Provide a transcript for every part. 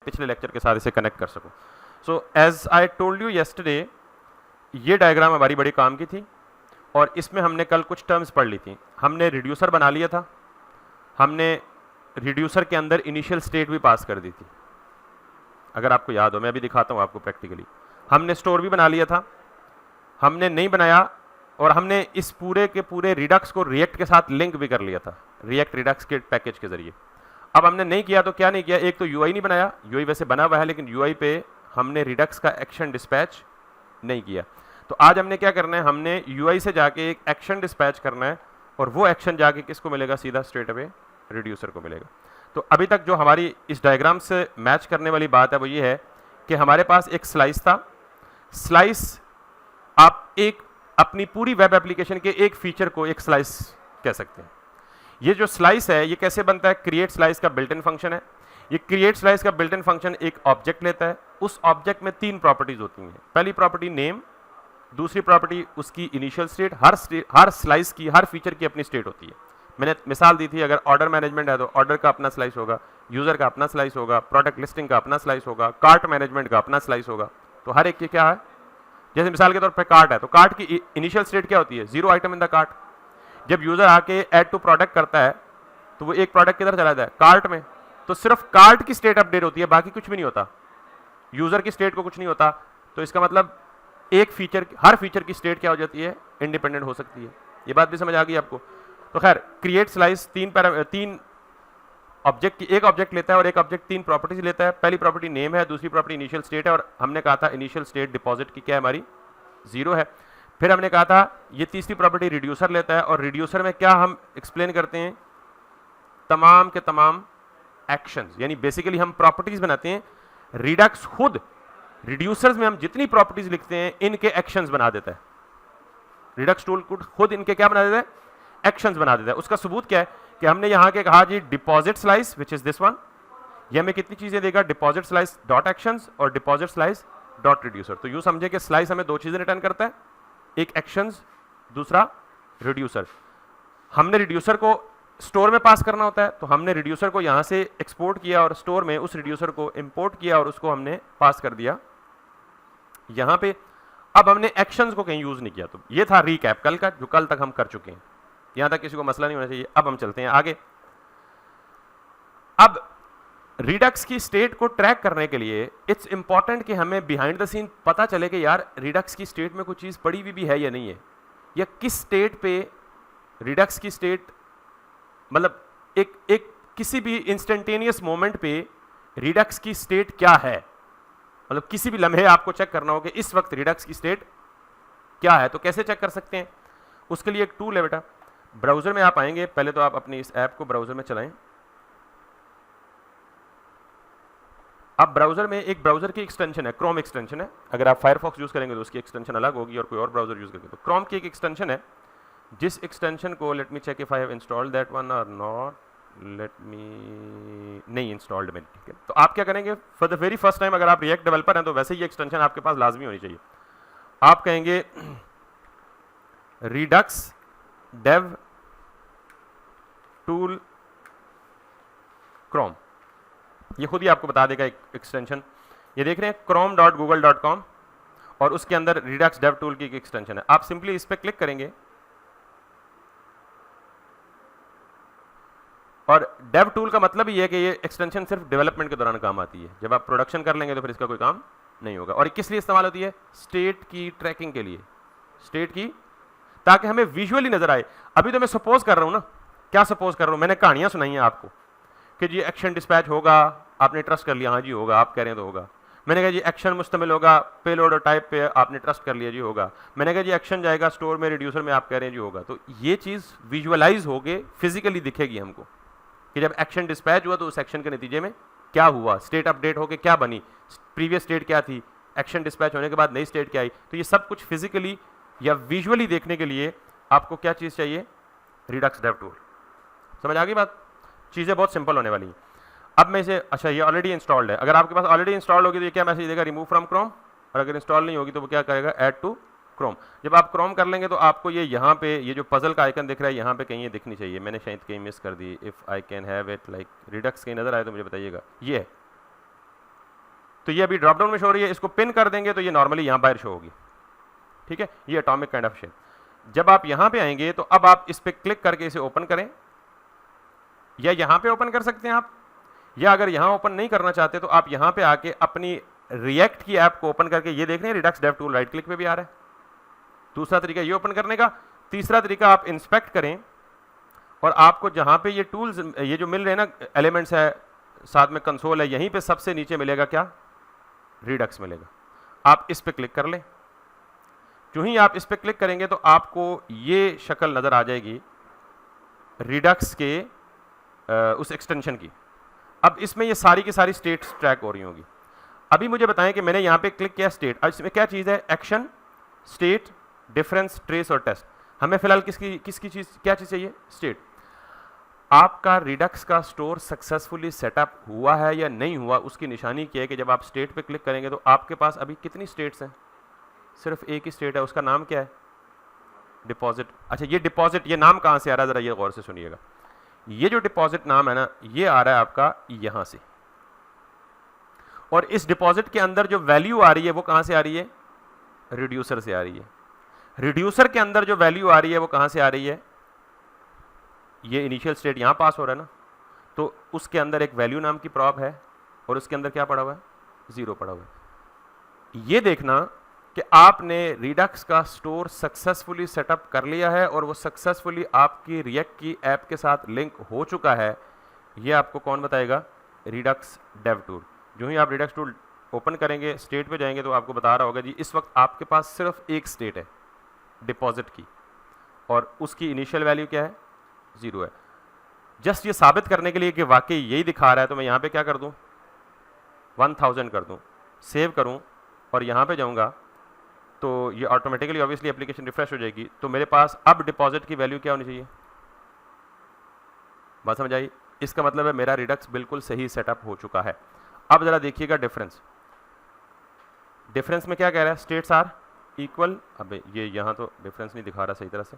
पिछले लेक्चर के साथ इसे कनेक्ट कर सकूं। So as I told you yesterday, ये डायग्राम हमारी बड़ी काम की थी और इसमें हमने कल कुछ टर्म्स पढ़ ली थी। हमने रिड्यूसर बना लिया था, हमने रिड्यूसर के अंदर इनिशियल स्टेट भी पास कर दी थी, अगर आपको याद हो। मैं अभी दिखाता हूं आपको प्रैक्टिकली। हमने स्टोर भी बना लिया था, हमने नहीं बनाया और हमने इस पूरे के पूरे रिडक्स को रिएक्ट के साथ लिंक भी कर लिया था, रिएक्ट रिडक्स के पैकेज के जरिए। अब हमने नहीं किया तो क्या नहीं किया, एक तो यूआई नहीं बनाया, यूआई वैसे बना हुआ है लेकिन यूआई पे हमने रिडक्स का एक्शन डिस्पैच नहीं किया। तो आज हमने क्या करना है, हमने यूआई से जाके एक एक्शन डिस्पैच करना है और वो एक्शन जाके किसको मिलेगा, सीधा स्ट्रेट अवे रिड्यूसर को मिलेगा। तो अभी तक जो हमारी इस डायग्राम से मैच करने वाली बात है वो ये है कि हमारे पास एक स्लाइस था। स्लाइस आप एक अपनी पूरी वेब एप्लीकेशन के एक फीचर को एक स्लाइस कह सकते हैं। ये जो स्लाइस है ये कैसे बनता है, क्रिएट स्लाइस का बिल्ट इन फंक्शन है। ये क्रिएट स्लाइस का बिल्ट इन फंक्शन एक ऑब्जेक्ट लेता है, उस ऑब्जेक्ट में 3 प्रॉपर्टीज होती हैं। पहली प्रॉपर्टी नेम, दूसरी प्रॉपर्टी उसकी इनिशियल स्टेट। हर स्लाइस की, हर फीचर की अपनी स्टेट होती है। मैंने मिसाल दी थी, अगर ऑर्डर मैनेजमेंट है तो ऑर्डर का अपना स्लाइस होगा, यूजर का अपना स्लाइस होगा, प्रोडक्ट लिस्टिंग का अपना स्लाइस होगा, कार्ट मैनेजमेंट का अपना स्लाइस होगा। तो हर एक की क्या है, जैसे मिसाल के तौर पर कार्ट है तो कार्ट की इनिशियल स्टेट क्या होती है, 0 आइटम इन द कार्ट। जब यूजर आके ऐड टू प्रोडक्ट करता है तो वो एक प्रोडक्ट किधर चला जाता है, कार्ट में। तो सिर्फ कार्ट की स्टेट अपडेट होती है, बाकी कुछ भी नहीं होता, यूजर की स्टेट को कुछ नहीं होता। तो इसका मतलब एक फीचर, हर फीचर की स्टेट क्या हो जाती है, इंडिपेंडेंट हो सकती है। ये बात भी समझ आ गई आपको। तो खैर, क्रिएट स्लाइस 3 ऑब्जेक्ट की, एक ऑब्जेक्ट लेता है और एक ऑब्जेक्ट 3 प्रॉपर्टीज लेता है। पहली प्रॉपर्टी नेम है, दूसरी प्रॉपर्टी इनिशियल स्टेट है और हमने कहा था इनिशियल स्टेट डिपॉजिट की क्या है हमारी, 0 है। फिर हमने कहा था ये तीसरी प्रॉपर्टी रिड्यूसर लेता है और रिड्यूसर में क्या हम एक्सप्लेन करते हैं, तमाम के तमाम एक्शंस, यानी बेसिकली हम प्रॉपर्टीज बनाते हैं। रिडक्स खुद रिड्यूसर्स में हम जितनी प्रॉपर्टीज लिखते हैं इनके एक्शंस बना देता है। रिडक्स टूल खुद इनके क्या बना देता है, एक्शंस बना देता है। उसका सबूत क्या है कि हमने यहां के कहा जी deposit slice which is this one, ये हमें कितनी चीजें देगा, डिपॉजिट स्लाइस डॉट एक्शंस और डिपॉजिट स्लाइस डॉट रिड्यूसर। तो यूं समझे कि स्लाइस हमें 2 चीजें रिटर्न करता है, एक एक्शंस, दूसरा रिड्यूसर। हमने रिड्यूसर को स्टोर में पास करना होता है तो हमने रिड्यूसर को यहां से एक्सपोर्ट किया और स्टोर में उस रिड्यूसर को इंपोर्ट किया और उसको हमने पास कर दिया यहां पे। अब हमने एक्शंस को कहीं यूज नहीं किया। तो ये था रीकैप कल का, जो कल तक हम कर चुके हैं। यहां तक किसी को मसला नहीं होना चाहिए। अब हम चलते हैं आगे। अब रिडक्स की स्टेट को ट्रैक करने के लिए इट्स इंपॉर्टेंट कि हमें बिहाइंड द सीन पता चले कि यार रिडक्स की स्टेट में कोई चीज पड़ी हुई भी है या नहीं है, या किस स्टेट पे रिडक्स की स्टेट, मतलब एक किसी भी इंस्टेंटेनियस मोमेंट पे रिडक्स की स्टेट क्या है, मतलब किसी भी लम्हे आपको चेक करना हो कि इस वक्त रिडक्स की स्टेट क्या है। तो कैसे चेक कर सकते हैं, उसके लिए एक टूल है बेटा। ब्राउजर में आप आएंगे, पहले तो आप अपनी इस ऐप को ब्राउजर में चलाएं। अब ब्राउजर में एक ब्राउजर की एक्सटेंशन है, क्रोम एक्सटेंशन है। अगर आप फायरफॉक्स यूज करेंगे तो उसकी एक्सटेंशन अलग होगी और कोई और ब्राउजर यूज करेंगे तो क्रोम की एक एक्सटेंशन है, जिस एक्सटेंशन को, let me check if I have installed that one और नॉट, लेट मी, नहीं इंस्टॉल्ड में, ठीक है। तो आप क्या करेंगे, for the very first time, अगर आप रिएक्ट डेवलपर हैं तो वैसे ही एक्सटेंशन आपके पास लाजमी होनी चाहिए। आप कहेंगे रिडक्स डेव टूल क्रोम, ये खुद ही आपको बता देगा एक एक्सटेंशन। ये देख रहे हैं chrome.google.com और उसके अंदर रिडक्स डेव टूल की एक एक्सटेंशन है। आप सिंपली इस पर क्लिक करेंगे और डेव टूल का मतलब ये है कि ये एक्सटेंशन सिर्फ डेवलपमेंट के दौरान काम आती है। जब आप प्रोडक्शन कर लेंगे तो फिर इसका कोई काम नहीं होगा। और किस लिए इस्तेमाल होती है, स्टेट की ट्रैकिंग के लिए, स्टेट की, ताकि हमें विजुअली नजर आए। अभी तो मैं सपोज कर रहा हूं ना, क्या सपोज कर रहा हूं, मैंने कहानियां सुनाई हैं आपको कि जी एक्शन डिस्पैच होगा, आपने ट्रस्ट कर लिया, हाँ जी होगा, आप कह रहे हैं तो होगा। मैंने कहा जी एक्शन मुश्तमिल होगा पेलोड और टाइप पे, आपने ट्रस्ट कर लिया जी होगा। मैंने कहा जी एक्शन जाएगा स्टोर में रिड्यूसर में, आप कह रहे हैं जी होगा। तो ये चीज़ विजुअलाइज होके फिजिकली दिखेगी हमको कि जब एक्शन डिस्पैच हुआ तो उस एक्शन के नतीजे में क्या हुआ, स्टेट अपडेट होके क्या बनी, प्रीवियस स्टेट क्या थी, एक्शन डिस्पैच होने के बाद नई स्टेट क्या आई। तो ये सब कुछ फिजिकली या विजुअली देखने के लिए आपको क्या चीज़ चाहिए, रिडक्स डेव टूल। समझ आ गई बात, चीज़ें बहुत सिंपल होने वाली हैं। अब मैं इसे, अच्छा ये ऑलरेडी इंस्टॉल्ड है, अगर आपके पास ऑलरेडी इंस्टॉल्ड होगी तो ये क्या मैसेज देगा, रिमूव फ्रॉम क्रोम, और अगर इंस्टॉल नहीं होगी तो वो क्या करेगा, ऐड टू क्रोम। जब आप क्रोम कर लेंगे तो आपको ये यहाँ पे ये जो पजल का आइकन दिख रहा है यहाँ पे कहीं ये दिखनी चाहिए, मैंने शायद कहीं मिस कर दी। If I can have it like Redux कहीं नजर आए तो मुझे बताइएगा। ये तो ये अभी ड्रॉप डाउन में शो हो रही है, इसको पिन कर देंगे तो ये नॉर्मली यहाँ बाहर शो होगी, ठीक है। ये एटॉमिक काइंड ऑफ शेप। जब आप यहाँ पे आएंगे तो अब आप इस पर क्लिक करके इसे ओपन करें, या यहाँ पे ओपन कर सकते हैं आप, या अगर यहाँ ओपन नहीं करना चाहते तो आप यहाँ पे आके अपनी रिएक्ट की ऐप को ओपन करके, ये देख रहे हैं Redux dev tool right click पे भी आ रहा है। दूसरा तरीका ये ओपन करने का। तीसरा तरीका आप इंस्पेक्ट करें और आपको जहाँ पे ये टूल्स ये जो मिल रहे हैं ना एलिमेंट्स है, साथ में कंसोल है, यहीं पे सबसे नीचे मिलेगा क्या, रिडक्स मिलेगा। आप इस पे क्लिक कर लें। जो ही आप इस पे क्लिक करेंगे तो आपको ये शक्ल नज़र आ जाएगी रिडक्स के उस एक्सटेंशन की। अब इसमें ये सारी की सारी स्टेट्स ट्रैक हो रही होंगी। अभी मुझे बताएं कि मैंने यहाँ पे क्लिक किया स्टेट, अब इसमें क्या चीज़ है, एक्शन, स्टेट, डिफरेंस, ट्रेस और टेस्ट। हमें फिलहाल किसकी चीज़, क्या चीज़ चाहिए, स्टेट। आपका रिडक्स का स्टोर सक्सेसफुली सेटअप हुआ है या नहीं हुआ, उसकी निशानी क्या है कि जब आप स्टेट पे क्लिक करेंगे तो आपके पास अभी कितनी स्टेट्स हैं, सिर्फ एक ही स्टेट है, उसका नाम क्या है, डिपॉजिट। अच्छा ये डिपॉजिट, ये नाम कहाँ से आ रहा है, ज़रा ये गौर से सुनिएगा। ये जो डिपॉजिट नाम है ना, ये आ रहा है आपका यहाँ से, और इस डिपॉजिट के अंदर जो वैल्यू आ रही है वो कहाँ से आ रही है, रिड्यूसर से आ रही है। रिड्यूसर के अंदर जो वैल्यू आ रही है वो कहाँ से आ रही है, ये इनिशियल स्टेट यहाँ पास हो रहा है ना, तो उसके अंदर एक वैल्यू नाम की प्रॉप है और उसके अंदर क्या पड़ा हुआ है, 0 पड़ा हुआ है। ये देखना कि आपने रिडक्स का स्टोर सक्सेसफुली सेटअप कर लिया है और वो सक्सेसफुली आपकी रिएक्ट की ऐप के साथ लिंक हो चुका है। ये आपको कौन बताएगा, रिडक्स डेव टूल। जो ही आप रिडक्स टूल ओपन करेंगे, स्टेट पे जाएंगे तो आपको बता रहा होगा जी इस वक्त आपके पास सिर्फ एक स्टेट है डिपॉजिट की, और उसकी इनिशियल वैल्यू क्या है, 0 है। जस्ट ये साबित करने के लिए कि वाकई यही दिखा रहा है, तो मैं यहाँ पे क्या कर दूँ, 1000 कर दूँ, सेव करूँ और यहाँ पे जाऊँगा तो ये ऑटोमेटिकली ऑब्वियसली एप्लीकेशन रिफ्रेश हो जाएगी। तो मेरे पास अब डिपॉजिट की वैल्यू क्या होनी चाहिए, बात समझ आई। इसका मतलब है मेरा रिडक्स बिल्कुल सही सेटअप हो चुका है। अब जरा देखिएगा डिफरेंस, डिफरेंस में क्या कह रहा है, स्टेट्स आर इक्वल। अब ये यहाँ तो डिफरेंस नहीं दिखा रहा सही तरह से,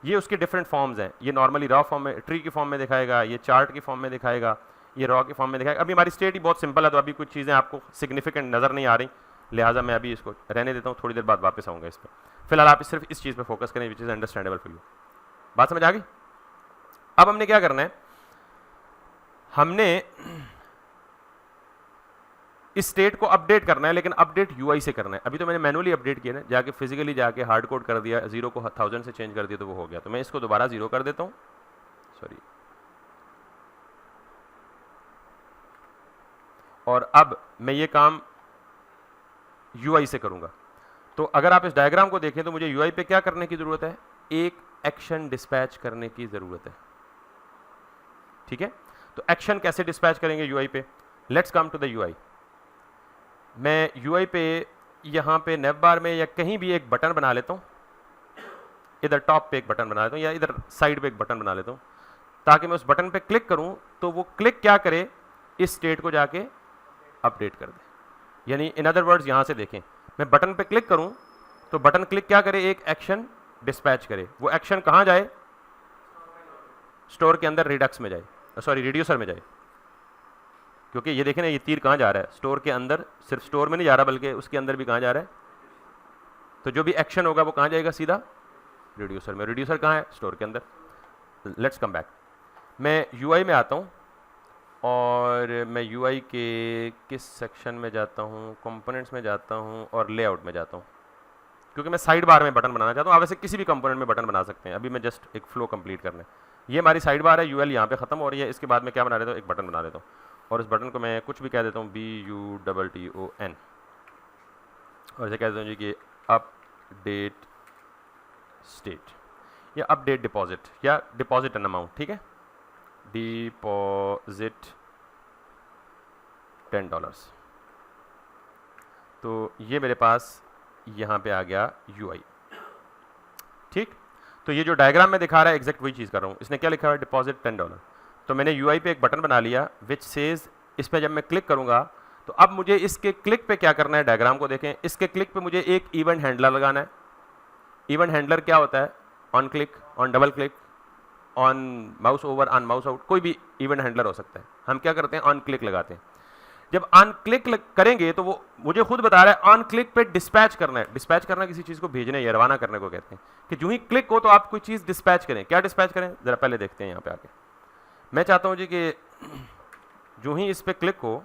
ये उसके डिफरेंट फॉर्म्स हैं। ये नॉर्मली रॉ फॉर्म में, ट्री की फॉर्म में दिखाएगा, ये चार्ट की फॉर्म में दिखाएगा, ये रॉ की फॉर्म में दिखाएगा। अभी हमारी स्टेट ही बहुत सिंपल है तो अभी कुछ चीज़ें आपको सिग्निफिकेंट नज़र नहीं आ रही, लिहाजा मैं अभी इसको रहने देता हूँ, थोड़ी देर बाद वापस आऊँगा इस पर। फिलहाल आप सिर्फ इस चीज़ पर फोकस करें which is understandable for you. बात समझ आ गई। अब हमने क्या करना है, हमने इस स्टेट को अपडेट करना है, लेकिन अपडेट यूआई से करना है। अभी तो मैंने मैनुअली अपडेट किया ना, जाके फिजिकली जाके हार्ड कोड कर दिया, 0 को 1000 से चेंज कर दिया तो वो हो गया। तो मैं इसको दोबारा 0 कर देता हूँ, सॉरी। और अब मैं ये काम यूआई से करूंगा। तो अगर आप इस डायग्राम को देखें तो मुझे यूआई पे क्या करने की जरूरत है, एक एक्शन डिस्पैच करने की जरूरत है, ठीक है। तो एक्शन कैसे डिस्पैच करेंगे यूआई पे, let's come to the UI. मैं यूआई पे यहाँ पे नेव बार में या कहीं भी एक बटन बना लेता हूँ, इधर टॉप पे एक बटन बना लेता हूँ या इधर साइड पे एक बटन बना लेता हूँ, ताकि मैं उस बटन पे क्लिक करूँ तो वो क्लिक क्या करे, इस स्टेट को जाके अपडेट कर दे। यानी इन अदर वर्ड्स यहाँ से देखें, मैं बटन पे क्लिक करूँ तो बटन क्लिक क्या करे, एक एक्शन डिस्पैच करे। वो एक्शन कहाँ जाए, स्टोर के अंदर रिडक्स में जाए, सॉरी रिड्यूसर में जाए, क्योंकि ये देखें ना ये तीर कहाँ जा रहा है, स्टोर के अंदर। सिर्फ स्टोर में नहीं जा रहा बल्कि उसके अंदर भी कहाँ जा रहा है, तो जो भी एक्शन होगा वो कहाँ जाएगा, सीधा रिड्यूसर में। रिड्यूसर कहाँ है, स्टोर के अंदर। Let's come back. मैं यूआई में आता हूँ और मैं यूआई के किस सेक्शन में जाता हूँ, कंपोनेंट्स में जाता हूँ और लेआउट में जाता हूँ, क्योंकि मैं साइड बार में बटन बनाना चाहता हूँ। आप वैसे किसी भी कंपोनेंट में बटन बना सकते हैं, अभी मैं जस्ट एक फ्लो कंप्लीट करना है। ये हमारी साइड बार है, यूएल यहाँ पे खत्म हो रही है। इसके बाद मैं क्या बना लेता हूँ, एक बटन बना लेता हूँ और इस बटन को मैं कुछ भी कह देता हूँ, BUTTON, और इसे कह देता हूँ जी कि अपडेट स्टेट या अपडेट डिपॉजिट या डिपॉजिट एन अमाउंट, ठीक है, डिपॉजिट $10। तो ये मेरे पास यहाँ पे आ गया यूआई, ठीक। तो ये जो डायग्राम में दिखा रहा है एग्जैक्ट वही चीज़ कर रहा हूँ। इसने क्या लिखा है, डिपॉजिट $10। तो मैंने यूआई पे एक बटन बना लिया विच सेज, इस पर जब मैं क्लिक करूँगा तो अब मुझे इसके क्लिक पे क्या करना है, डायग्राम को देखें। इसके क्लिक पे मुझे एक इवेंट हैंडलर लगाना है। इवेंट हैंडलर क्या होता है, on click, on double click, on mouse over, on mouse out, कोई भी इवेंट हैंडलर हो सकता है। हम क्या करते हैं, ऑन क्लिक लगाते हैं। जब ऑन क्लिक करेंगे तो वो मुझे खुद बता रहा है ऑन क्लिक पे डिस्पैच करना है। डिस्पैच करना किसी चीज़ को भेजने या रवाना करने को कहते हैं, कि जो ही क्लिक हो तो आप कोई चीज़ डिस्पैच करें। क्या डिस्पैच करें, ज़रा पहले देखते हैं यहाँ पे आके। मैं चाहता हूँ जी कि जो ही इस पर क्लिक हो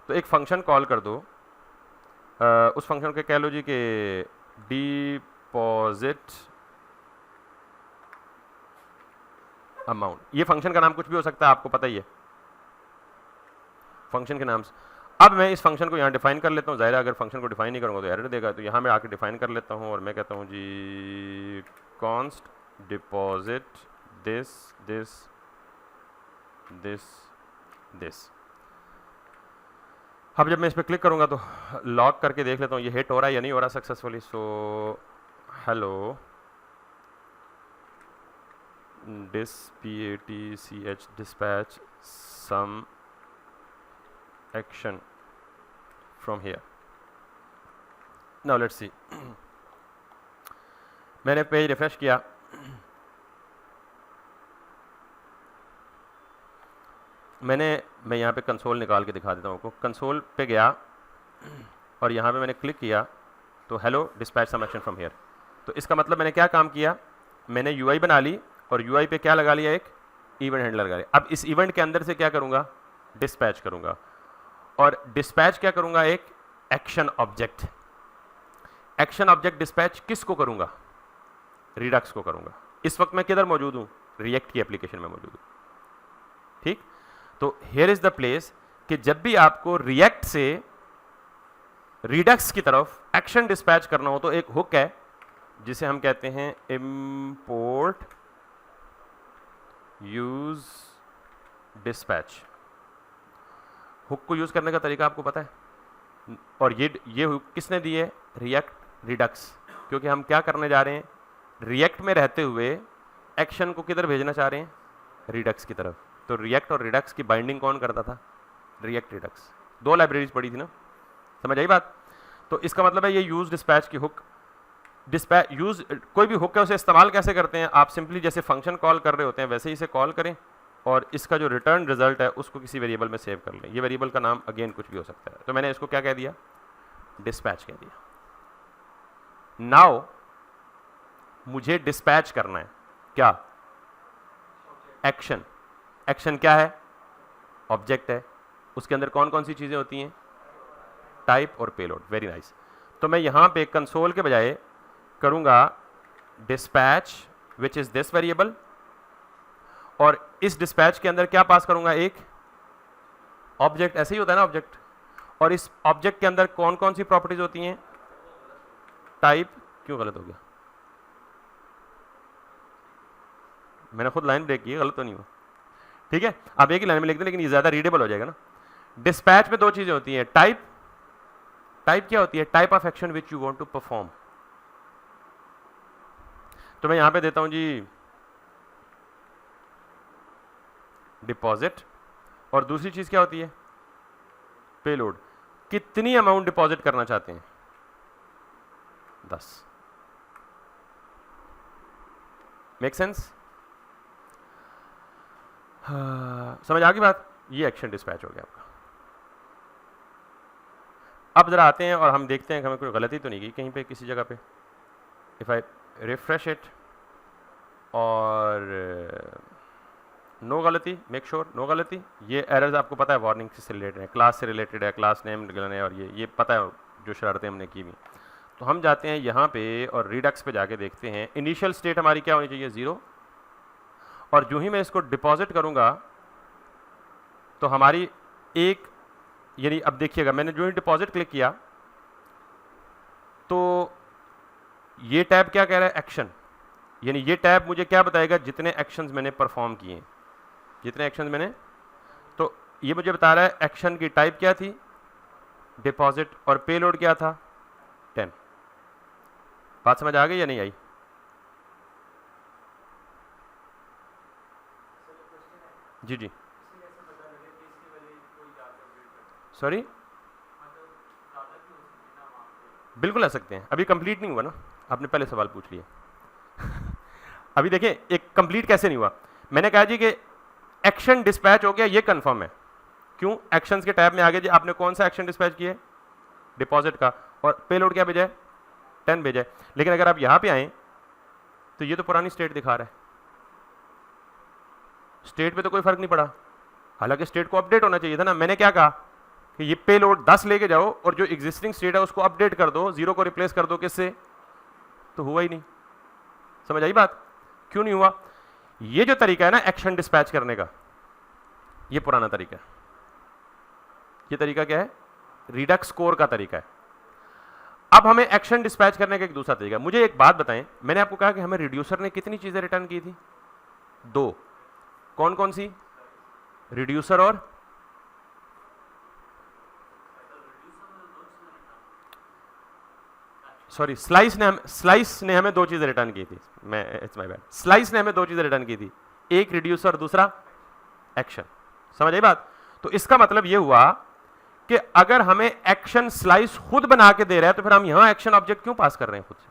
तो एक फंक्शन कॉल कर दो, उस फंक्शन के कह लो जी कि डिपॉजिट अमाउंट। ये फंक्शन का नाम कुछ भी हो सकता है, आपको पता ही है फंक्शन के नाम से। अब मैं इस फंक्शन को यहाँ डिफाइन कर लेता हूँ। ज़ाहिर है अगर फंक्शन को डिफाइन नहीं करूँगा तो एरर देगा, तो यहाँ मैं आके डिफाइन कर लेता हूँ और मैं कहता हूँ जी const deposit this this this this. अब जब मैं इस पर क्लिक करूँगा तो लॉग करके देख लेता हूँ ये हिट हो रहा है या नहीं हो रहा successfully. So hello dispatch dispatch some action from here. Now let's see. मैंने पेज रिफ्रेश किया, मैं यहाँ पे कंसोल निकाल के दिखा देता हूँ आपको। कंसोल पे गया और यहाँ पे मैंने क्लिक किया तो hello dispatch some action from here. तो इसका मतलब मैंने क्या काम किया, मैंने यूआई बना ली और यूआई पे क्या लगा लिया, एक इवेंट हैंडलर लगा लिया। अब इस इवेंट के अंदर से क्या करूँगा, डिस्पैच करूँगा। और डिस्पैच क्या करूँगा, एक action object. Action object dispatch किसको करूँगा, रिडक्स को करूँगा। इस वक्त मैं किधर मौजूद हूँ, रिएक्ट की एप्लीकेशन में मौजूद हूँ। ठीक, तो हियर इज द प्लेस कि जब भी आपको रिएक्ट से रिडक्स की तरफ एक्शन डिस्पैच करना हो तो एक हुक है जिसे हम कहते हैं इंपोर्ट यूज डिस्पैच। हुक को यूज करने का तरीका आपको पता है, और ये हुक किसने दी है, रिएक्ट रिडक्स। क्योंकि हम क्या करने जा रहे हैं, रिएक्ट में रहते हुए एक्शन को किधर भेजना चाह रहे हैं, रिडक्स की तरफ। तो रिएक्ट और रिडक्स की बाइंडिंग कौन करता था, रिएक्ट रिडक्स। दो लाइब्रेरीज पड़ी थी ना, समझ आई बात। तो इसका मतलब है ये यूज डिस्पैच की हुक, डिस्पैच यूज कोई भी हुक है उसे इस्तेमाल कैसे करते हैं, आप सिंपली जैसे फंक्शन कॉल कर रहे होते हैं वैसे ही इसे कॉल करें और इसका जो रिटर्न रिजल्ट है उसको किसी वेरिएबल में सेव कर लें। ये वेरिएबल का नाम अगेन कुछ भी हो सकता है। तो मैंने इसको क्या कह दिया, डिस्पैच कह दिया। नाउ मुझे डिस्पैच करना है क्या, एक्शन। एक्शन क्या है, ऑब्जेक्ट है, उसके अंदर कौन कौन सी चीजें होती हैं, टाइप और पेलोड। Very nice. तो मैं यहां पे कंसोल के बजाय करूंगा dispatch which is this variable, और इस डिस्पैच के अंदर क्या पास करूंगा, एक ऑब्जेक्ट। ऐसे ही होता है ना ऑब्जेक्ट, और इस ऑब्जेक्ट के अंदर कौन कौन सी प्रॉपर्टीज होती हैं, टाइप। क्यों गलत हो गया, मैंने खुद लाइन ब्रेक की, गलत तो नहीं हुआ, ठीक है। आप एक ही लाइन में लिख दें लेकिन ये ज्यादा रीडेबल हो जाएगा ना। डिस्पैच में दो चीजें होती हैं, टाइप। टाइप क्या होती है, type of action which you want to perform. तो मैं यहां पे देता हूं जी डिपॉजिट, और दूसरी चीज क्या होती है, पेलोड। कितनी अमाउंट डिपॉजिट करना चाहते हैं, 10। मेक सेंस, समझ आ गई बात। ये एक्शन डिस्पैच हो गया आपका। अब जरा आते हैं और हम देखते हैं कि हमें कोई गलती तो नहीं की कहीं पे किसी जगह पे। इफ आई रिफ्रेश इट और नो गलती, मेक श्योर नो गलती। ये एरर्स आपको पता है वार्निंग से रिलेटेड है, क्लास से रिलेटेड है, क्लास नेम गलत है, और ये पता है जो शरारतें हमने की हुई। तो हम जाते हैं यहाँ पे और रिडक्स पे जाके देखते हैं इनिशियल स्टेट हमारी क्या होनी चाहिए, 0। और जो ही मैं इसको डिपॉजिट करूँगा तो हमारी एक, यानी अब देखिएगा मैंने जो ही डिपॉजिट क्लिक किया तो ये टैब क्या कह रहा है, एक्शन। यानी ये टैब मुझे क्या बताएगा, जितने एक्शंस मैंने परफॉर्म किए, जितने एक्शंस मैंने। तो ये मुझे बता रहा है एक्शन की टाइप क्या थी, डिपॉजिट, और पेलोड क्या था, 10। बात समझ आ गई या नहीं आई। जी जी, सॉरी, बिल्कुल आ सकते हैं, अभी कंप्लीट नहीं हुआ ना, आपने पहले सवाल पूछ लिया। अभी देखिए एक कंप्लीट कैसे नहीं हुआ, मैंने कहा जी कि एक्शन डिस्पैच हो गया, ये कंफर्म है। क्यों? एक्शंस के टैब में आगे जी आपने कौन सा एक्शन डिस्पैच किया है? डिपॉजिट का, और पेलोड क्या भेजा है? 10 भेजा है। लेकिन अगर आप यहां पे आए तो ये तो पुरानी स्टेट दिखा रहा है, स्टेट पे तो कोई फर्क नहीं पड़ा, हालांकि स्टेट को अपडेट होना चाहिए था ना। मैंने क्या कहा कि ये पेलोड 10 लेके जाओ और जो एग्जिस्टिंग स्टेट है उसको अपडेट कर दो, 0 को रिप्लेस कर दो किससे? तो हुआ ही नहीं। समझ आई बात? क्यों नहीं हुआ? ये जो तरीका है ना एक्शन डिस्पैच करने का, ये पुराना तरीका है। ये तरीका क्या है? रिडक्स कोर का तरीका है। अब हमें एक्शन डिस्पैच करने का एक दूसरा तरीका। मुझे एक बात बताएं, मैंने आपको कहा कि हमें रिड्यूसर ने कितनी चीजें रिटर्न की थी? 2। कौन कौन सी? रिड्यूसर और सॉरी स्लाइस ने हमें 2 चीजें रिटर्न की थी। इट्स माय बैड, स्लाइस ने हमें 2 चीजें रिटर्न की थी, एक रिड्यूसर, दूसरा एक्शन। समझ आई बात? तो इसका मतलब यह हुआ कि अगर हमें एक्शन स्लाइस खुद बना के दे रहा है तो फिर हम यहां एक्शन ऑब्जेक्ट क्यों पास कर रहे हैं खुद से?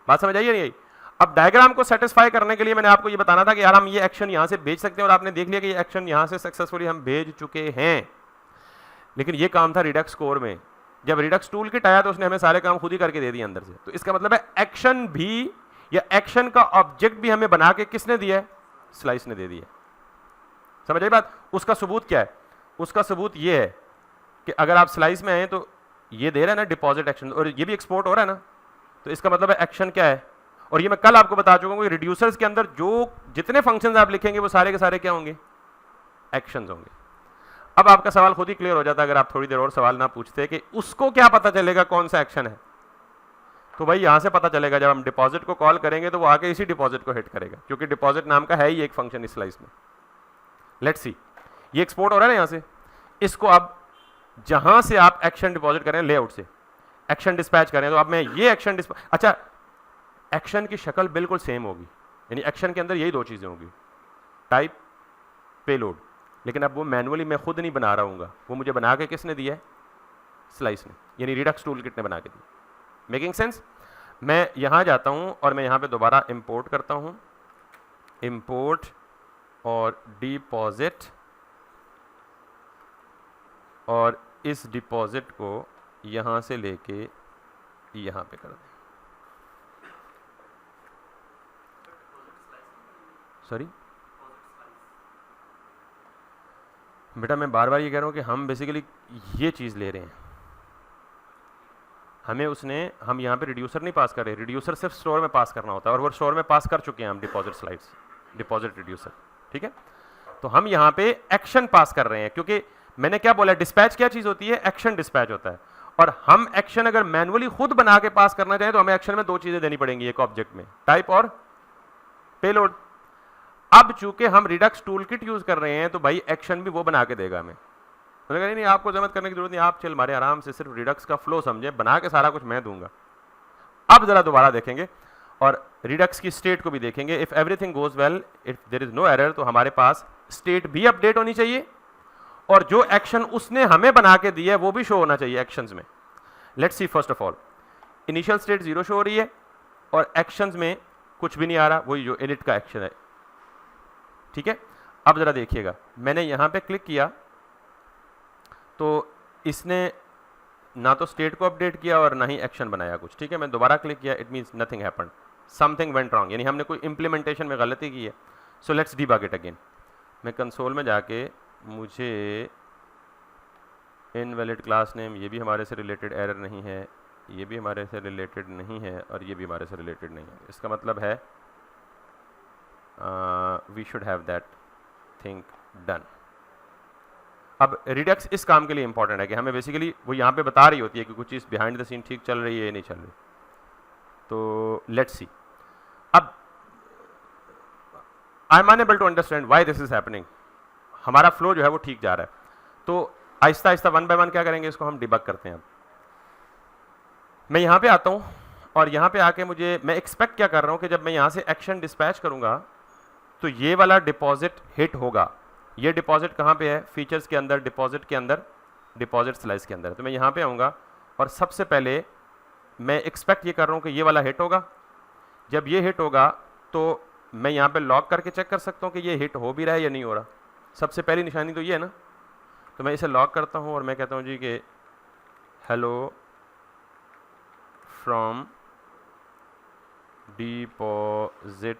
बात समझ आई नहीं? अब डायग्राम को सेटिस्फाई करने के लिए मैंने आपको यह बताना था कि यार हम ये एक्शन यहां से भेज सकते हैं, और आपने देख लिया कि ये एक्शन यहां से सक्सेसफुली हम भेज चुके हैं। लेकिन ये काम था रिडक्स कोर में। जब रिडक्स टूल किट आया तो उसने हमें सारे काम खुद ही करके दे दिए अंदर से। तो इसका मतलब है एक्शन भी, या एक्शन का ऑब्जेक्ट भी हमें बना के किसने दिया है? स्लाइस ने दे दिया। समझ आई बात? उसका सबूत क्या है? उसका सबूत ये है कि अगर आप स्लाइस में आए तो ये दे रहा है ना डिपॉजिट एक्शन, और ये भी एक्सपोर्ट हो रहा है ना, तो इसका मतलब है एक्शन क्या है? और ये मैं कल आपको बता चुका हूं कि रिड्यूसर्स के अंदर जो जितने फंक्शंस आप लिखेंगे वो सारे के सारे क्या होंगे? एक्शंस होंगे। अब आपका सवाल खुद ही क्लियर हो जाता अगर आप थोड़ी देर और सवाल ना पूछते कि उसको क्या पता चलेगा कौन सा एक्शन है। तो भाई यहां से पता चलेगा, जब हम डिपॉजिट को कॉल करेंगे तो वो आके इसी डिपॉजिट को हिट करेगा, क्योंकि डिपॉजिट नाम का है ही एक फंक्शन इस स्लाइस में। लेट्स सी, ये एक्सपोर्ट हो रहा है ना यहां से, इसको अब जहां से आप एक्शन डिपॉजिट करें लेआउट से एक्शन डिस्पैच करें, तो अब मैं ये एक्शन अच्छा, एक्शन की शक्ल बिल्कुल सेम होगी, यानी एक्शन के अंदर यही 2 चीजें होंगी, टाइप, पेलोड। लेकिन अब वो मैनुअली मैं खुद नहीं बना रहा हूँ, वो मुझे बना के किसने दिया है? स्लाइस ने, यानी रिडक्स टूल किट ने बना के दी। Making sense? मैं यहां जाता हूं और मैं यहां पे दोबारा इंपोर्ट करता हूं, इंपोर्ट और डिपॉजिट, और इस डिपॉजिट को यहां से लेके यहां पे कर दें। सॉरी बेटा, मैं बार बार ये कह रहा हूं कि हम बेसिकली ये चीज ले रहे हैं, हमें उसने, हम यहाँ पे रिड्यूसर नहीं पास कर रहे, रिड्यूसर सिर्फ स्टोर में पास करना होता है, और वो स्टोर में पास कर चुके हैं हम डिपॉजिट स्लाइड्स, डिपॉजिट रिड्यूसर। ठीक है, तो हम यहाँ पे एक्शन पास कर रहे हैं, क्योंकि मैंने क्या बोला, डिस्पैच क्या चीज होती है? एक्शन डिस्पैच होता है। और हम एक्शन अगर मैनुअली खुद बना के पास करना चाहें तो हमें एक्शन में 2 चीजें देनी पड़ेंगी एक ऑब्जेक्ट में, टाइप और पेलोड। अब चूंकि हम रिडक्स टूल किट यूज कर रहे हैं तो भाई एक्शन भी वो बना के देगा हमें। नहीं नहीं, आपको जहमत करने की जरूरत नहीं, आप चल मारे आराम से, सिर्फ रिडक्स का फ्लो समझे, बना के सारा कुछ मैं दूंगा। अब जरा दोबारा देखेंगे और रिडक्स की स्टेट को भी देखेंगे। If everything goes well, if there is no error, तो हमारे पास स्टेट भी अपडेट होनी चाहिए और जो एक्शन उसने हमें बना के दिया है वो भी शो होना चाहिए एक्शंस में। Let's see, first of all initial state 0 show हो रही है और एक्शंस में कुछ भी नहीं आ रहा, वही जो इनिट का एक्शन है। ठीक है, अब जरा देखिएगा, मैंने यहां पे क्लिक किया तो इसने ना तो स्टेट को अपडेट किया और ना ही एक्शन बनाया कुछ। ठीक है, मैं दोबारा क्लिक किया, it means nothing happened, something went wrong, यानी हमने कोई इंप्लीमेंटेशन में गलती की है। So let's debug it again. मैं कंसोल में जाके, मुझे इनवैलिड क्लास नेम, ये भी हमारे से रिलेटेड एरर नहीं है, ये भी हमारे से रिलेटेड नहीं है और ये भी हमारे से रिलेटेड नहीं है। इसका मतलब है we should have that thing done. अब रिडक्स इस काम के लिए इंपॉर्टेंट है कि हमें बेसिकली वो यहाँ पे बता रही होती है कि कुछ चीज़ बिहाइंड द सीन ठीक चल रही है या नहीं चल रही। तो लेट्स सी, अब I am unable to understand why this is happening. हमारा फ्लो जो है वो ठीक जा रहा है, तो आहिस्ता आहिस्ता 1 बाय 1 क्या करेंगे, इसको हम डिबग करते हैं। अब मैं यहाँ पे आता हूँ और यहाँ पे आके मैं एक्सपेक्ट क्या कर रहा हूँ कि जब मैं यहाँ से एक्शन डिस्पैच करूँगा तो ये वाला डिपॉजिट हिट होगा। ये डिपॉजिट कहाँ पे है? फीचर्स के अंदर, डिपॉजिट के अंदर, डिपॉजिट स्लाइस के अंदर। तो मैं यहाँ पे आऊँगा और सबसे पहले मैं एक्सपेक्ट ये कर रहा हूँ कि ये वाला हिट होगा, जब ये हिट होगा तो मैं यहाँ पे लॉक करके चेक कर सकता हूँ कि ये हिट हो भी रहा है या नहीं हो रहा। सबसे पहली निशानी तो ये है ना। तो मैं इसे लॉक करता हूँ और मैं कहता हूँ जी कि hello from deposit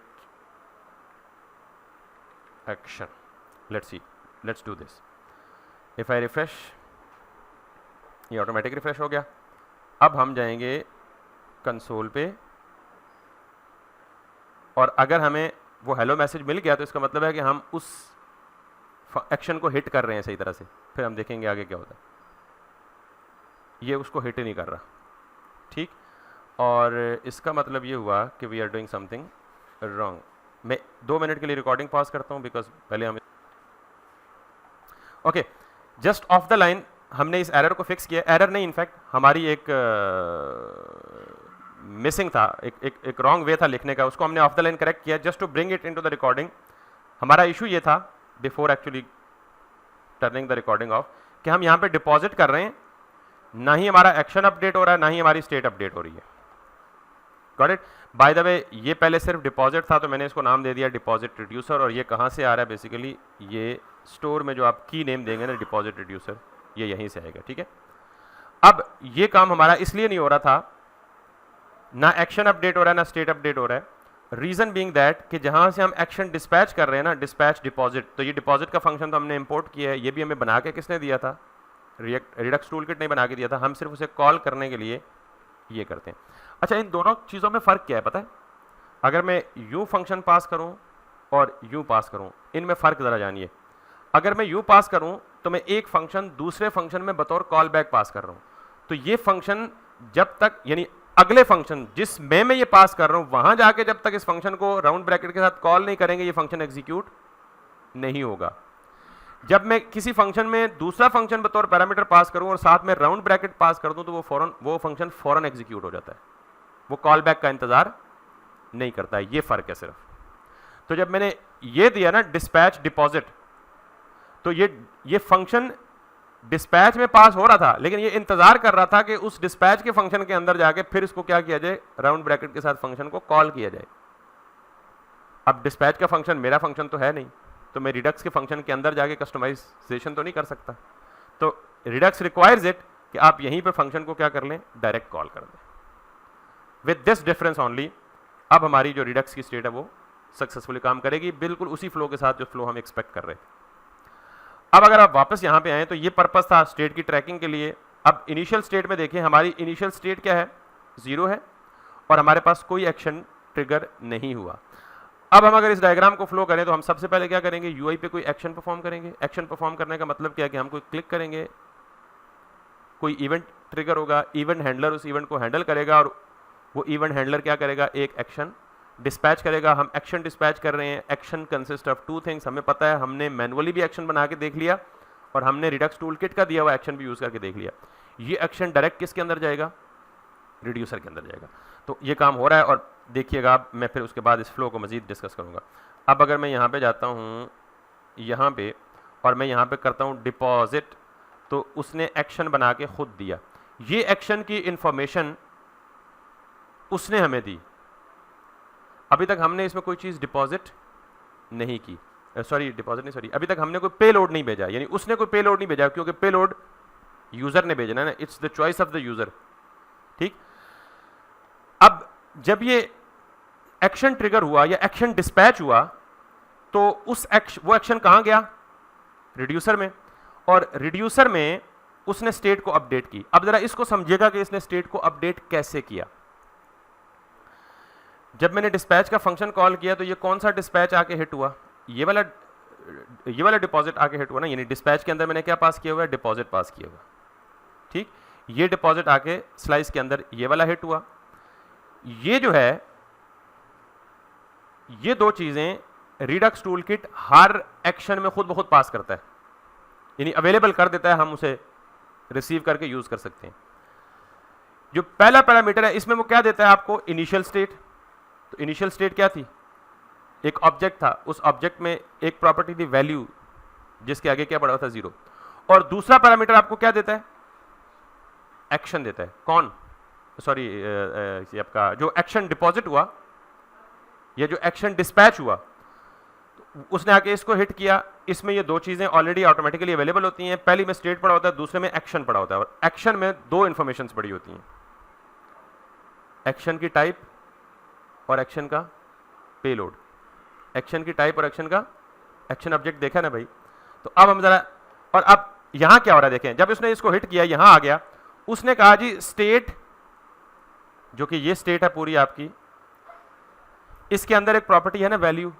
action, let's see, let's do this. If I refresh, ये ऑटोमेटिक रिफ्रेश हो गया। अब हम जाएंगे कंसोल पे और अगर हमें वो हेलो मैसेज मिल गया तो इसका मतलब है कि हम उस एक्शन को हिट कर रहे हैं सही तरह से। फिर हम देखेंगे आगे क्या होता है। ये उसको हिट ही नहीं कर रहा, ठीक। और इसका मतलब ये हुआ कि we are doing something wrong. मैं 2 मिनट के लिए रिकॉर्डिंग पॉज करता हूँ बिकॉज पहले हमें okay just of the line हमने इस एरर को फिक्स किया। एरर नहीं, इनफैक्ट हमारी एक मिसिंग था, एक रॉन्ग वे था लिखने का, उसको हमने ऑफ द लाइन करेक्ट किया just to bring it into the recording. हमारा इशू ये था before actually turning the recording off कि हम यहाँ पे डिपॉजिट कर रहे हैं, ना ही हमारा एक्शन अपडेट हो रहा है ना ही हमारी स्टेट अपडेट हो रही है। Got it. By the way ये पहले सिर्फ डिपॉजिट था तो मैंने इसको नाम दे दिया डिपॉजिट रिड्यूसर। और ये कहाँ से आ रहा है बेसिकली, ये स्टोर में जो आप की नेम देंगे ना डिपॉजिट रिड्यूसर, ये यहीं से आएगा, ठीक है। अब ये काम हमारा इसलिए नहीं हो रहा था, ना एक्शन अपडेट हो रहा है ना स्टेट अपडेट हो रहा है। रीजन बीइंग दैट कि जहां से हम एक्शन डिस्पैच कर रहे हैं ना, डिस्पैच डिपॉजिट, तो ये डिपॉजिट का फंक्शन तो हमने इंपोर्ट किया है, ये भी हमें बना के किसने दिया था, रिडक्स टूलकिट ने बना के दिया था। हम सिर्फ उसे कॉल करने के लिए ये करते हैं। अच्छा, इन दोनों चीज़ों में फ़र्क क्या है पता है? अगर मैं यूँ फंक्शन पास करूँ और यूँ पास करूँ, इनमें फ़र्क ज़रा जानिए। अगर मैं यूँ पास करूँ तो मैं एक फंक्शन दूसरे फंक्शन में बतौर कॉल बैक पास कर रहा हूँ। तो ये फंक्शन जब तक, यानी अगले फंक्शन जिस में मैं ये पास कर रहा हूँ वहाँ जाके जब तक इस फंक्शन को राउंड ब्रैकेट के साथ कॉल नहीं करेंगे, ये फंक्शन एग्जीक्यूट नहीं होगा। जब मैं किसी फंक्शन में दूसरा फंक्शन बतौर पैरामीटर पास करूं और साथ में राउंड ब्रैकेट पास कर दूं तो वो फंक्शन फौरन एग्जीक्यूट हो जाता है, वो कॉल बैक का इंतजार नहीं करता है। ये फर्क है सिर्फ। तो जब मैंने ये दिया ना डिस्पैच डिपॉजिट, तो ये फंक्शन डिस्पैच में पास हो रहा था लेकिन ये इंतजार कर रहा था कि उस डिस्पैच के फंक्शन के अंदर जाके फिर इसको क्या किया जाए, राउंड ब्रैकेट के साथ फंक्शन को कॉल किया जाए। अब डिस्पैच का फंक्शन मेरा फंक्शन तो है नहीं, तो मैं रिडक्स के फंक्शन के अंदर जाके कस्टमाइजेशन तो नहीं कर सकता। तो रिडक्स रिक्वायर्स इट कि आप यहीं पे फंक्शन को क्या कर लें, डायरेक्ट कॉल कर दें। विद दिस डिफरेंस ओनली अब हमारी जो रिडक्स की स्टेट है वो सक्सेसफुली काम करेगी, बिल्कुल उसी फ्लो के साथ जो फ्लो हम एक्सपेक्ट कर रहे थे। अब अगर आप वापस यहाँ पे आए तो ये पर्पस था स्टेट की ट्रैकिंग के लिए। अब इनिशियल स्टेट में देखें, हमारी इनिशियल स्टेट क्या है, 0 है और हमारे पास कोई एक्शन ट्रिगर नहीं हुआ। अब हम अगर इस डायग्राम को फ्लो करें तो हम सबसे पहले क्या करेंगे, यूआई पे कोई एक्शन परफॉर्म करेंगे। एक्शन परफॉर्म करने का मतलब क्या है कि हम कोई क्लिक करेंगे, कोई इवेंट ट्रिगर होगा, इवेंट हैंडलर उस इवेंट को हैंडल करेगा और वो इवेंट हैंडलर क्या करेगा, एक एक्शन डिस्पैच करेगा। हम एक्शन डिस्पैच कर रहे हैं, एक्शन कंसिस्ट ऑफ 2 थिंग्स। हमें पता है, हमने मैनुअली भी एक्शन बना के देख लिया और हमने रिडक्स टूलकिट का दिया हुआ एक्शन भी यूज करके देख लिया। ये एक्शन डायरेक्ट किसके अंदर जाएगा, रिड्यूसर के अंदर जाएगा। तो ये काम हो रहा है और देखिएगा आप, मैं फिर उसके बाद इस फ्लो को मजीद डिस्कस करूंगा। अब अगर मैं यहाँ पे जाता हूँ यहाँ पे और मैं यहाँ पे करता हूँ डिपॉजिट, तो उसने एक्शन बना के खुद दिया। ये एक्शन की इंफॉर्मेशन उसने हमें दी। अभी तक हमने इसमें कोई चीज़ डिपॉजिट नहीं की, सॉरी डिपॉजिट नहीं, सॉरी अभी तक हमने कोई पे लोड नहीं भेजा, यानी उसने कोई पे लोड नहीं भेजा क्योंकि पे लोड यूज़र ने भेजना है ना, it's the choice of the user, ठीक। अब जब ये एक्शन ट्रिगर हुआ या एक्शन डिस्पैच हुआ तो वो एक्शन कहां गया, रिड्यूसर में, और रिड्यूसर में उसने स्टेट को अपडेट की। अब जरा इसको समझिएगा कि इसने स्टेट को अपडेट कैसे किया। जब मैंने डिस्पैच का फंक्शन कॉल किया तो ये कौन सा डिस्पैच आके हिट हुआ, ये वाला डिपॉजिट आके हिट हुआ ना, यानी डिस्पैच के अंदर मैंने क्या पास किया हुआ है, डिपॉजिट पास किया हुआ, ठीक। ये डिपॉजिट आके स्लाइस के अंदर ये वाला हिट हुआ। ये जो है, ये 2 चीजें रिडक्स टूलकिट हर एक्शन में खुद ब खुद पास करता है, यानी अवेलेबल कर देता है, हम उसे रिसीव करके यूज कर सकते हैं। जो पहला पैरामीटर है इसमें वो क्या देता है आपको, इनिशियल स्टेट। तो इनिशियल स्टेट क्या थी, एक ऑब्जेक्ट था, उस ऑब्जेक्ट में एक प्रॉपर्टी थी वैल्यू, जिसके आगे क्या पड़ा था 0। और दूसरा पैरामीटर आपको क्या देता है, एक्शन देता है। कौन, सॉरी आपका जो एक्शन डिपॉजिट हुआ या जो एक्शन डिस्पैच हुआ, उसने आके इसको हिट किया, इसमें ये दो चीजें ऑलरेडी ऑटोमेटिकली अवेलेबल होती हैं। पहली में स्टेट पड़ा होता है, दूसरे में एक्शन पड़ा होता है, और एक्शन में दो इंफॉर्मेशन पड़ी होती हैं, एक्शन की टाइप और एक्शन का पेलोड। एक्शन की टाइप और एक्शन का, एक्शन ऑब्जेक्ट देखा ना भाई। तो अब हम जरा, और अब यहां क्या हो रहा है देखें, जब उसने इसको हिट किया यहां आ गया, उसने कहा जी स्टेट, जो कि ये स्टेट है पूरी आपकी, इसके अंदर एक प्रॉपर्टी है ना वैल्यू,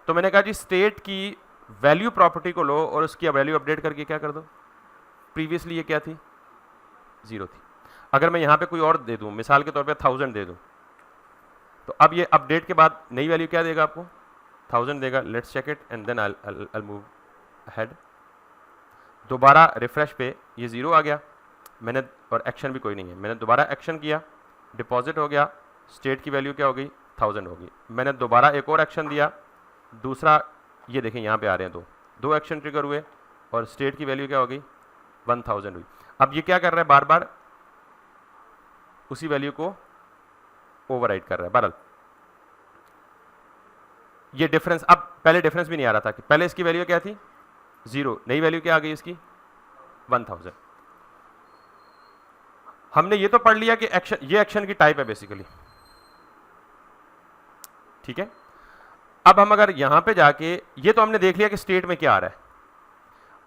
तो मैंने कहा जी स्टेट की वैल्यू प्रॉपर्टी को लो और उसकी वैल्यू अपडेट करके क्या कर दो, प्रीवियसली ये क्या थी, 0 थी। अगर मैं यहां पे कोई और दे दूं, मिसाल के तौर पे 1000 दे दूं, तो अब ये अपडेट के बाद नई वैल्यू क्या देगा आपको, 1000 देगा। Let's check it and then I move ahead. दोबारा रिफ्रेश पे ये 0 आ गया, मैंने, और एक्शन भी कोई नहीं है, मैंने दोबारा एक्शन किया, डिपॉजिट हो गया, स्टेट की वैल्यू क्या हो गई, 1000 होगी। मैंने दोबारा एक और एक्शन दिया, दूसरा, ये देखें यहाँ पे आ रहे हैं दो एक्शन ट्रिगर हुए, और स्टेट की वैल्यू क्या हो गई, 1000 हुई। अब ये क्या कर रहा है, बार बार उसी वैल्यू को ओवरराइड कर रहा है। बहरहाल ये डिफरेंस, अब पहले डिफरेंस भी नहीं आ रहा था कि पहले इसकी वैल्यू क्या थी, 0, नई वैल्यू क्या आ गई इसकी, 1000। हमने ये तो पढ़ लिया कि एक्शन, ये एक्शन की टाइप है बेसिकली, ठीक है। अब हम अगर यहां पे जाके, ये तो हमने देख लिया कि स्टेट में क्या आ रहा है,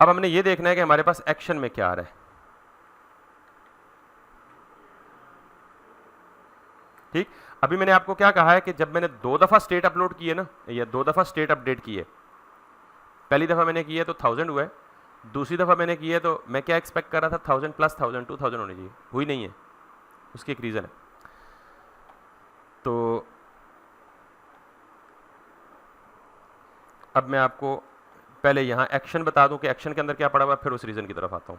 अब हमने ये देखना है कि हमारे पास एक्शन में क्या आ रहा है, ठीक। अभी मैंने आपको क्या कहा है कि जब मैंने 2 दफा स्टेट अपलोड की है ना, या 2 दफा स्टेट अपडेट की है, पहली दफा मैंने की है तो 1000 हुआ है, दूसरी दफा मैंने की है तो मैं क्या एक्सपेक्ट कर रहा था, 1000 प्लस 1000 2000 होनी चाहिए, हुई नहीं है, उसकी एक रीजन है। तो अब मैं आपको पहले यहां एक्शन बता दूं कि एक्शन के अंदर क्या पड़ा हुआ है, फिर उस रीजन की तरफ आता हूं।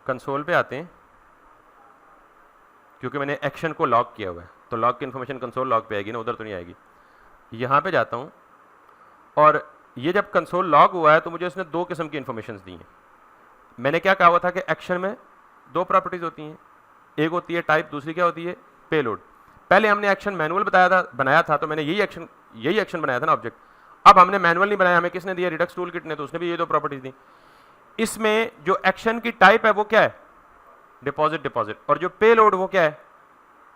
कंसोल पे आते हैं, क्योंकि मैंने एक्शन को लॉक किया हुआ है, तो लॉक की इन्फॉर्मेशन कंसोल लॉक पे आएगी ना, उधर तो नहीं आएगी। यहां पे जाता हूं, और ये जब कंसोल लॉग हुआ है तो मुझे उसने 2 किस्म की इन्फॉर्मेशन दी हैं। मैंने क्या कहा हुआ था कि एक्शन में 2 प्रॉपर्टीज होती हैं, एक होती है टाइप, दूसरी क्या होती है, पेलोड। पहले हमने एक्शन मैनुअल बनाया था, तो मैंने यही एक्शन बनाया था ना ऑब्जेक्ट। अब हमने मैनुअल नहीं बनाया, हमें किसने दिया, रिडक्स टूल किट ने, तो उसने भी ये 2 प्रॉपर्टीज दी। इसमें जो एक्शन की टाइप है वो क्या है, डिपॉजिट, और जो पेलोड वो क्या है,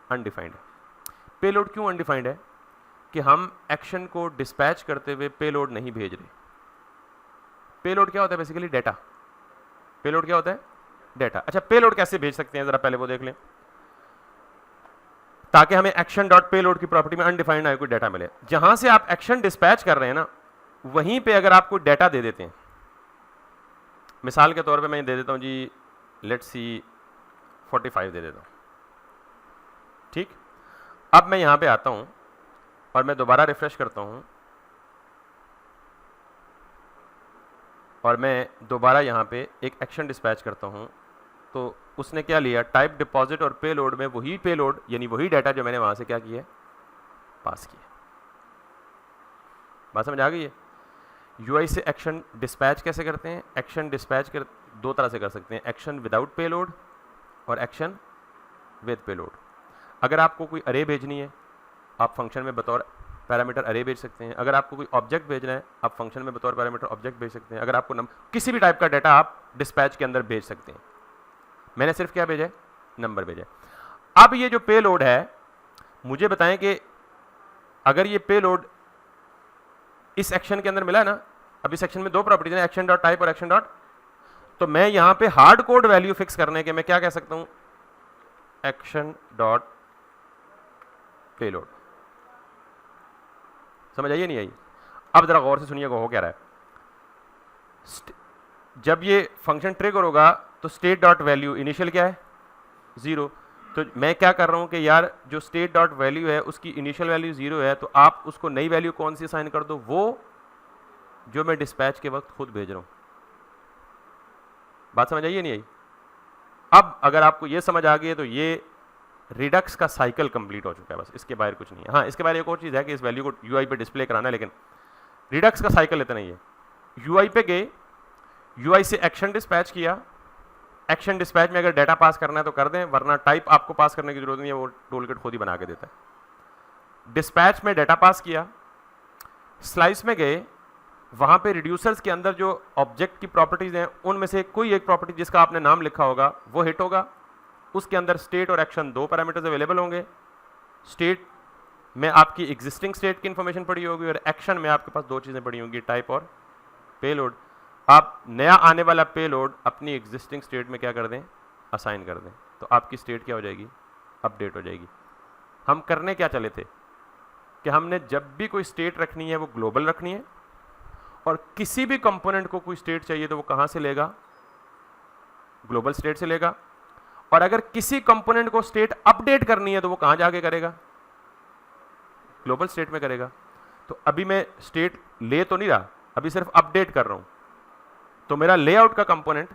अनडिफाइंड है। पेलोड क्यों अनडिफाइंड है, कि हम एक्शन को डिस्पैच करते हुए पेलोड नहीं भेज रहे। पेलोड क्या होता है, बेसिकली डेटा। पेलोड क्या होता है, डेटा। अच्छा, पेलोड कैसे भेज सकते हैं, जरा पहले वो देख लें, ताकि हमें एक्शन डॉट पेलोड की प्रॉपर्टी में अनडिफाइंड आए कोई डेटा मिले। जहां से आप एक्शन डिस्पैच कर रहे हैं ना, वहीं पे अगर आप कोई डेटा दे देते हैं, मिसाल के तौर पे मैं दे देता हूं जी, लेट्स सी 45 दे देता हूं, ठीक। अब मैं यहां पे आता हूं और मैं दोबारा रिफ्रेश करता हूं, और मैं दोबारा यहां पे एक एक्शन डिस्पैच करता हूं, तो उसने क्या लिया, टाइप, डिपॉजिट और पेलोड में वही पेलोड, यानी वही डाटा जो मैंने वहां से क्या किया, पास किया। बात समझ आ गई है। यूआई से एक्शन डिस्पैच कैसे करते हैं, एक्शन डिस्पैच कर 2 तरह से कर सकते हैं, एक्शन विदाउट पेलोड और एक्शन विद पेलोड। अगर आपको कोई अरे भेजनी है, आप फंक्शन में बतौर पैरामीटर अरे भेज सकते हैं। अगर आपको कोई ऑब्जेक्ट भेजना है, आप फंक्शन में बतौर पैरामीटर ऑब्जेक्ट भेज सकते हैं। अगर आपको किसी भी टाइप का डाटा आप डिस्पैच के अंदर भेज सकते हैं। मैंने सिर्फ क्या भेजा है, नंबर भेजा। अब ये जो पेलोड है, मुझे बताएं कि अगर ये पेलोड इस एक्शन के अंदर मिला है ना, अब इस एक्शन में 2 प्रॉपर्टीज हैं, एक्शन डॉट टाइप और एक्शन डॉट, तो मैं यहां पे हार्ड कोड वैल्यू फिक्स करने के मैं क्या कह सकता हूं, एक्शन डॉट पेलोड। समझ आइए नहीं आई। अब जरा गौर से सुनिएगा हो क्या रहा है। जब ये फंक्शन ट्रिगर होगा तो स्टेट डॉट वैल्यू इनिशियल क्या है, 0। तो मैं क्या कर रहा हूं कि यार जो स्टेट डॉट वैल्यू है उसकी इनिशियल वैल्यू 0 है, तो आप उसको नई वैल्यू कौन सी असाइन कर दो, वो जो मैं डिस्पैच के वक्त खुद भेज रहा हूं। बात समझ आइए नहीं आई। अब अगर आपको ये समझ आ गई है तो ये रिडक्स का साइकिल कंप्लीट हो चुका है, बस इसके बाहर कुछ नहीं है। हाँ, इसके बाहर एक और चीज़ है कि इस वैल्यू को यूआई पे डिस्प्ले कराना है, लेकिन रिडक्स का साइकिल इतना ही है। यूआई पे गए, यूआई से एक्शन डिस्पैच किया, एक्शन डिस्पैच में अगर डाटा पास करना है तो कर दें, वरना टाइप आपको पास करने की जरूरत नहीं है, वो टूल किट खुद ही बना के देता है। डिस्पैच में डाटा पास किया, स्लाइस में गए, वहां पे रिड्यूसर्स के अंदर जो ऑब्जेक्ट की प्रॉपर्टीज हैं उनमें से कोई एक प्रॉपर्टी जिसका आपने नाम लिखा होगा वो हिट होगा। उसके अंदर स्टेट और एक्शन दो पैरामीटर्स अवेलेबल होंगे। स्टेट में आपकी एग्जिस्टिंग स्टेट की इंफॉर्मेशन पड़ी होगी और एक्शन में आपके पास दो चीजें पड़ी होंगी, टाइप और पेलोड। आप नया आने वाला पेलोड अपनी एग्जिस्टिंग स्टेट में क्या कर दें, असाइन कर दें, तो आपकी स्टेट क्या हो जाएगी, अपडेट हो जाएगी। हम करने क्या चले थे कि हमने जब भी कोई स्टेट रखनी है वो ग्लोबल रखनी है, और किसी भी कंपोनेंट को कोई स्टेट चाहिए तो वो कहां से लेगा, ग्लोबल स्टेट से लेगा। और अगर किसी कंपोनेंट को स्टेट अपडेट करनी है तो वो कहां जाके करेगा, ग्लोबल स्टेट में करेगा। तो अभी मैं स्टेट ले तो नहीं रहा, अभी सिर्फ अपडेट कर रहा हूं, तो मेरा लेआउट का कंपोनेंट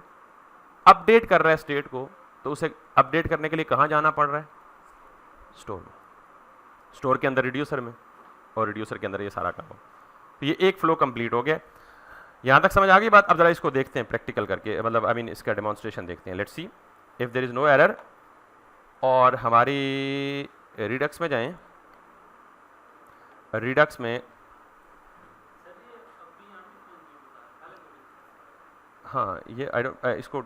अपडेट कर रहा है स्टेट को, तो उसे अपडेट करने के लिए कहां जाना पड़ रहा है, स्टोर में, स्टोर के अंदर रिड्यूसर में, और रिड्यूसर के अंदर ये सारा काम हो। तो ये एक फ्लो कंप्लीट हो गया। यहां तक समझ आ गई बात। अब जरा इसको देखते हैं प्रैक्टिकल करके, मतलब आई मीन इसका डेमोन्स्ट्रेशन देखते हैं। Let's see if there is no error, और हमारी रिडक्स में जाएं, रिडक्स में हाँ ये आई डोंट, इसको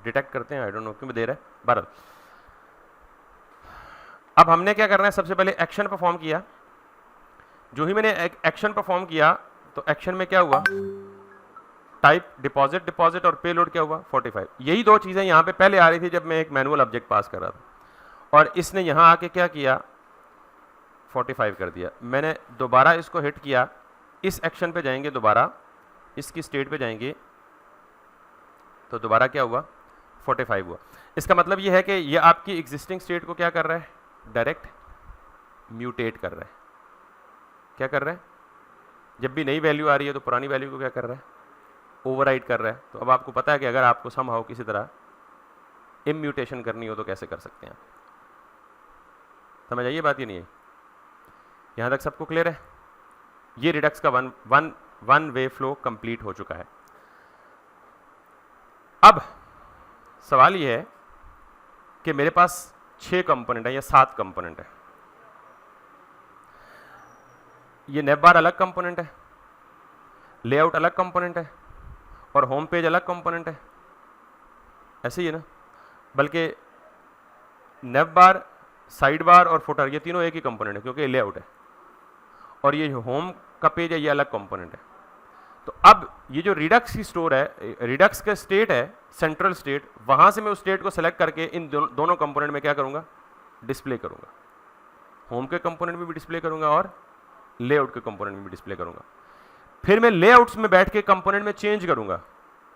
डिटेक्ट करते हैं, आई डोंट नो क्यों दे रहा है। बहरहाल अब हमने क्या करना है, सबसे पहले एक्शन परफॉर्म किया। जो ही मैंने एक्शन परफॉर्म किया तो एक्शन में क्या हुआ, टाइप डिपॉजिट, डिपॉजिट और पेलोड क्या हुआ 45। यही दो चीजें यहां पे पहले आ रही थी जब मैं एक मैनुअल ऑब्जेक्ट पास कर रहा था, और इसने यहां आके क्या किया 45 कर दिया। मैंने दोबारा इसको हिट किया, इस एक्शन पे जाएंगे, दोबारा इसकी स्टेट पे जाएंगे, तो दोबारा क्या हुआ 45 हुआ। इसका मतलब यह है कि यह आपकी एग्जिस्टिंग स्टेट को क्या कर रहा है, डायरेक्ट म्यूटेट कर रहा है। क्या कर रहा है, जब भी नई वैल्यू आ रही है तो पुरानी वैल्यू को क्या कर रहा है, ओवरराइड कर रहा है। तो अब आपको पता है कि अगर आपको समहाउ किसी तरह इम्यूटेशन करनी हो तो कैसे कर सकते हैं आप। समझ आइए बात, ये नहीं है, यहां तक सबको क्लियर है। ये रिडक्स का वन वे फ्लो कंप्लीट हो चुका है। अब सवाल ये है कि मेरे पास 6 कंपोनेंट है या 7 कंपोनेंट है। ये नेव बार अलग कंपोनेंट है, लेआउट अलग कंपोनेंट है, और होम पेज अलग कंपोनेंट है, ऐसे ही है ना। बल्कि नेव बार, साइड बार और फुटर ये तीनों एक ही कंपोनेंट है, क्योंकि ये लेआउट है, और ये होम का पेज है ये अलग कंपोनेंट है। तो अब ये जो रिडक्स की स्टोर है, रिडक्स का स्टेट है सेंट्रल स्टेट, वहां से मैं उस स्टेट को सेलेक्ट करके इन दोनों कंपोनेंट में क्या करूंगा, डिस्प्ले करूंगा। होम के कंपोनेंट में भी डिस्प्ले करूंगा और लेआउट के कंपोनेंट में भी डिस्प्ले करूंगा। फिर मैं लेआउट्स में बैठ के कंपोनेंट में चेंज करूंगा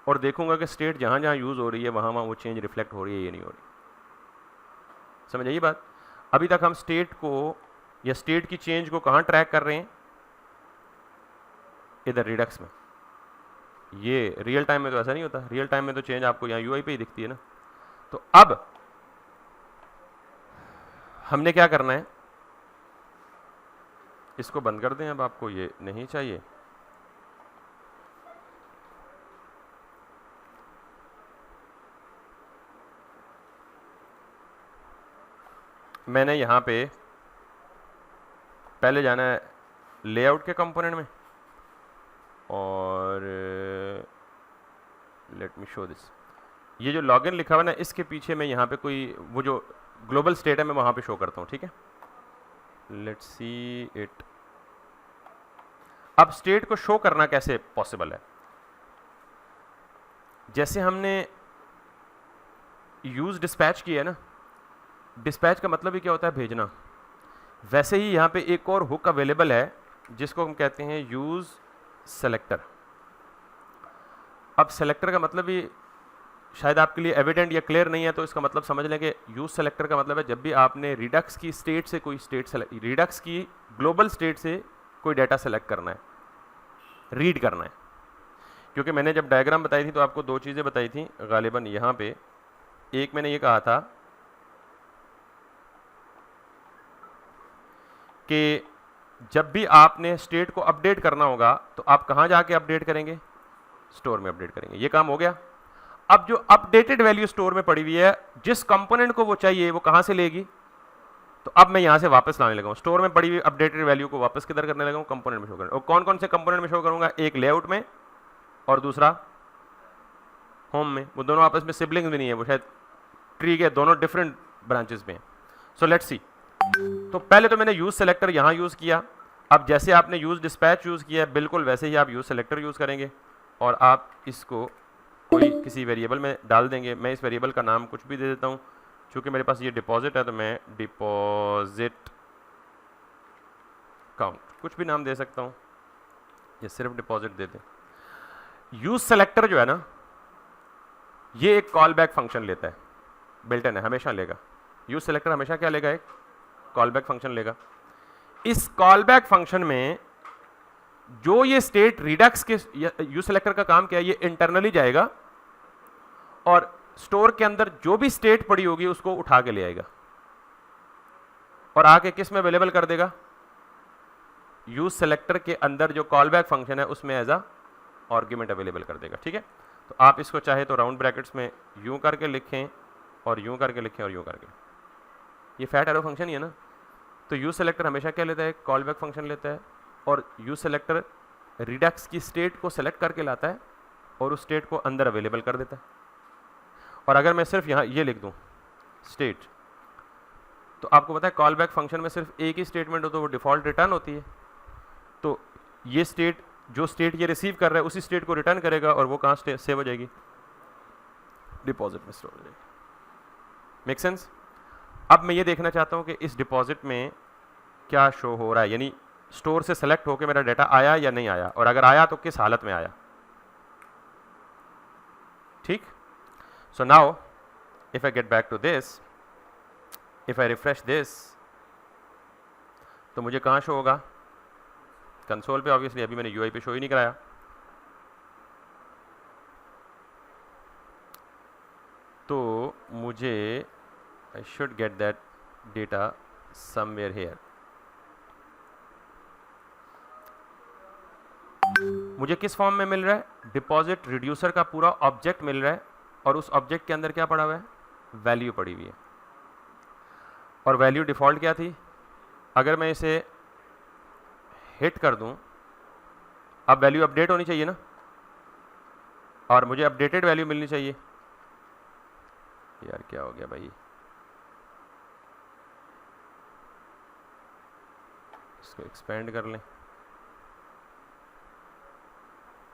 और देखूंगा कि स्टेट जहां जहां यूज हो रही है वहां वहां वो चेंज रिफ्लेक्ट हो रही है, ये नहीं हो रही। समझ आइए बात। अभी तक हम स्टेट को या स्टेट की चेंज को कहां ट्रैक कर रहे हैं, इधर रिडक्स में। ये रियल टाइम में तो ऐसा नहीं होता, रियल टाइम में तो चेंज आपको यहाँ यूआई पे ही दिखती है ना। तो अब हमने क्या करना है, इसको बंद कर दें, अब आपको ये नहीं चाहिए। मैंने यहाँ पे पहले जाना है लेआउट के कंपोनेंट में, और लेट मी शो दिस। ये जो लॉगिन लिखा हुआ ना, इसके पीछे मैं यहाँ पे कोई वो जो ग्लोबल स्टेट है मैं वहाँ पे शो करता हूँ, ठीक है। Let's see it. अब स्टेट को शो करना कैसे पॉसिबल है, जैसे हमने यूज डिस्पैच किया है ना, डिस्पैच का मतलब ही क्या होता है, भेजना। वैसे ही यहाँ पे एक और हुक अवेलेबल है जिसको हम कहते हैं यूज सेलेक्टर। अब सेलेक्टर का मतलब ही शायद आपके लिए एविडेंट या क्लियर नहीं है, तो इसका मतलब समझ लें कि यूज सेलेक्टर का मतलब है जब भी आपने रिडक्स की स्टेट से कोई स्टेट रिडक्स की ग्लोबल स्टेट से कोई डाटा सेलेक्ट करना है, रीड करना है। क्योंकि मैंने जब डायग्राम बताई थी तो आपको दो चीज़ें बताई थी गालिबन यहाँ पे। एक मैंने ये कहा था कि जब भी आपने स्टेट को अपडेट करना होगा तो आप कहाँ जाके अपडेट करेंगे, स्टोर में अपडेट करेंगे। ये काम हो गया। अब जो अपडेटेड वैल्यू स्टोर में पड़ी हुई है, जिस कंपोनेंट को वो चाहिए वो कहां से लेगी, तो अब मैं यहां से वापस लाने लगा हूं। स्टोर में पड़ी हुई अपडेटेड वैल्यू को वापस किधर करने लगा हूं, कंपोनेंट में शो करने। और कौन कौन से कंपोनेंट में शो करूंगा, एक लेआउट में और दूसरा होम में। वो दोनों आपस में सिबलिंग भी नहीं है, वो शायद ट्री के दोनों डिफरेंट ब्रांचेस में हैं। So let's see. तो पहले तो मैंने यूज सेलेक्टर यहां यूज किया। अब जैसे आपने यूज डिस्पैच यूज किया है, बिल्कुल वैसे ही आप यूज सेलेक्टर यूज करेंगे और आप इसको कोई किसी वेरिएबल में डाल देंगे। मैं इस वेरिएबल का नाम कुछ भी दे देता हूं, क्योंकि मेरे पास ये डिपॉजिट है तो मैं डिपॉजिट काउंट कुछ भी नाम दे सकता हूं, ये सिर्फ डिपॉजिट दे दें। यूज सेलेक्टर जो है ना, ये एक कॉल बैक फंक्शन लेता है, बिल्ट इन है, हमेशा लेगा। यूज सेलेक्टर हमेशा क्या लेगा, एक कॉल बैक फंक्शन लेगा। इस कॉल बैक फंक्शन में जो ये स्टेट रिडक्स के यूज सेलेक्टर का काम क्या है, ये इंटरनली जाएगा और स्टोर के अंदर जो भी स्टेट पड़ी होगी उसको उठा के ले आएगा और आके किस में अवेलेबल कर देगा, यूज सेलेक्टर के अंदर जो कॉल बैक फंक्शन है उसमें एज अ आर्गुमेंट अवेलेबल कर देगा। ठीक है, तो आप इसको चाहे तो राउंड ब्रैकेट्स में यूं करके लिखें और यूं करके लिखें और यूं करके, ये फैट एरो फंक्शन ही है ना। तो यूज सेलेक्टर हमेशा क्या लेता है, कॉल बैक फंक्शन लेता है और यूज सेलेक्टर रिडक्स की स्टेट को सेलेक्ट करके लाता है और उस स्टेट को अंदर अवेलेबल कर देता है। और अगर मैं सिर्फ यहाँ ये लिख दूँ स्टेट, तो आपको पता है कॉल बैक फंक्शन में सिर्फ एक ही स्टेटमेंट हो तो वो डिफॉल्ट रिटर्न होती है। तो ये स्टेट, जो स्टेट ये रिसीव कर रहा है उसी स्टेट को रिटर्न करेगा और वो कहाँ सेव हो जाएगी, डिपॉजिट में स्टोर हो जाएगी। Make sense. अब मैं ये देखना चाहता हूँ कि इस डिपॉजिट में क्या शो हो रहा है, यानी स्टोर से सेलेक्ट होकर मेरा डाटा आया या नहीं आया, और अगर आया तो किस हालत में आया। ठीक, so now if I get back to this, if I refresh this, तो मुझे कहाँ शो होगा, कंसोल पे। ऑब्वियसली अभी मैंने यूआई पे शो ही नहीं कराया। तो मुझे I should get that data somewhere here. मुझे किस फॉर्म में मिल रहा है, डिपॉजिट रिड्यूसर का पूरा ऑब्जेक्ट मिल रहा है और उस ऑब्जेक्ट के अंदर क्या पड़ा हुआ है, वैल्यू पड़ी हुई है। और वैल्यू डिफॉल्ट क्या थी, अगर मैं इसे हिट कर दूं, अब वैल्यू अपडेट होनी चाहिए ना, और मुझे अपडेटेड वैल्यू मिलनी चाहिए। यार क्या हो गया भाई, इसको एक्सपेंड कर लें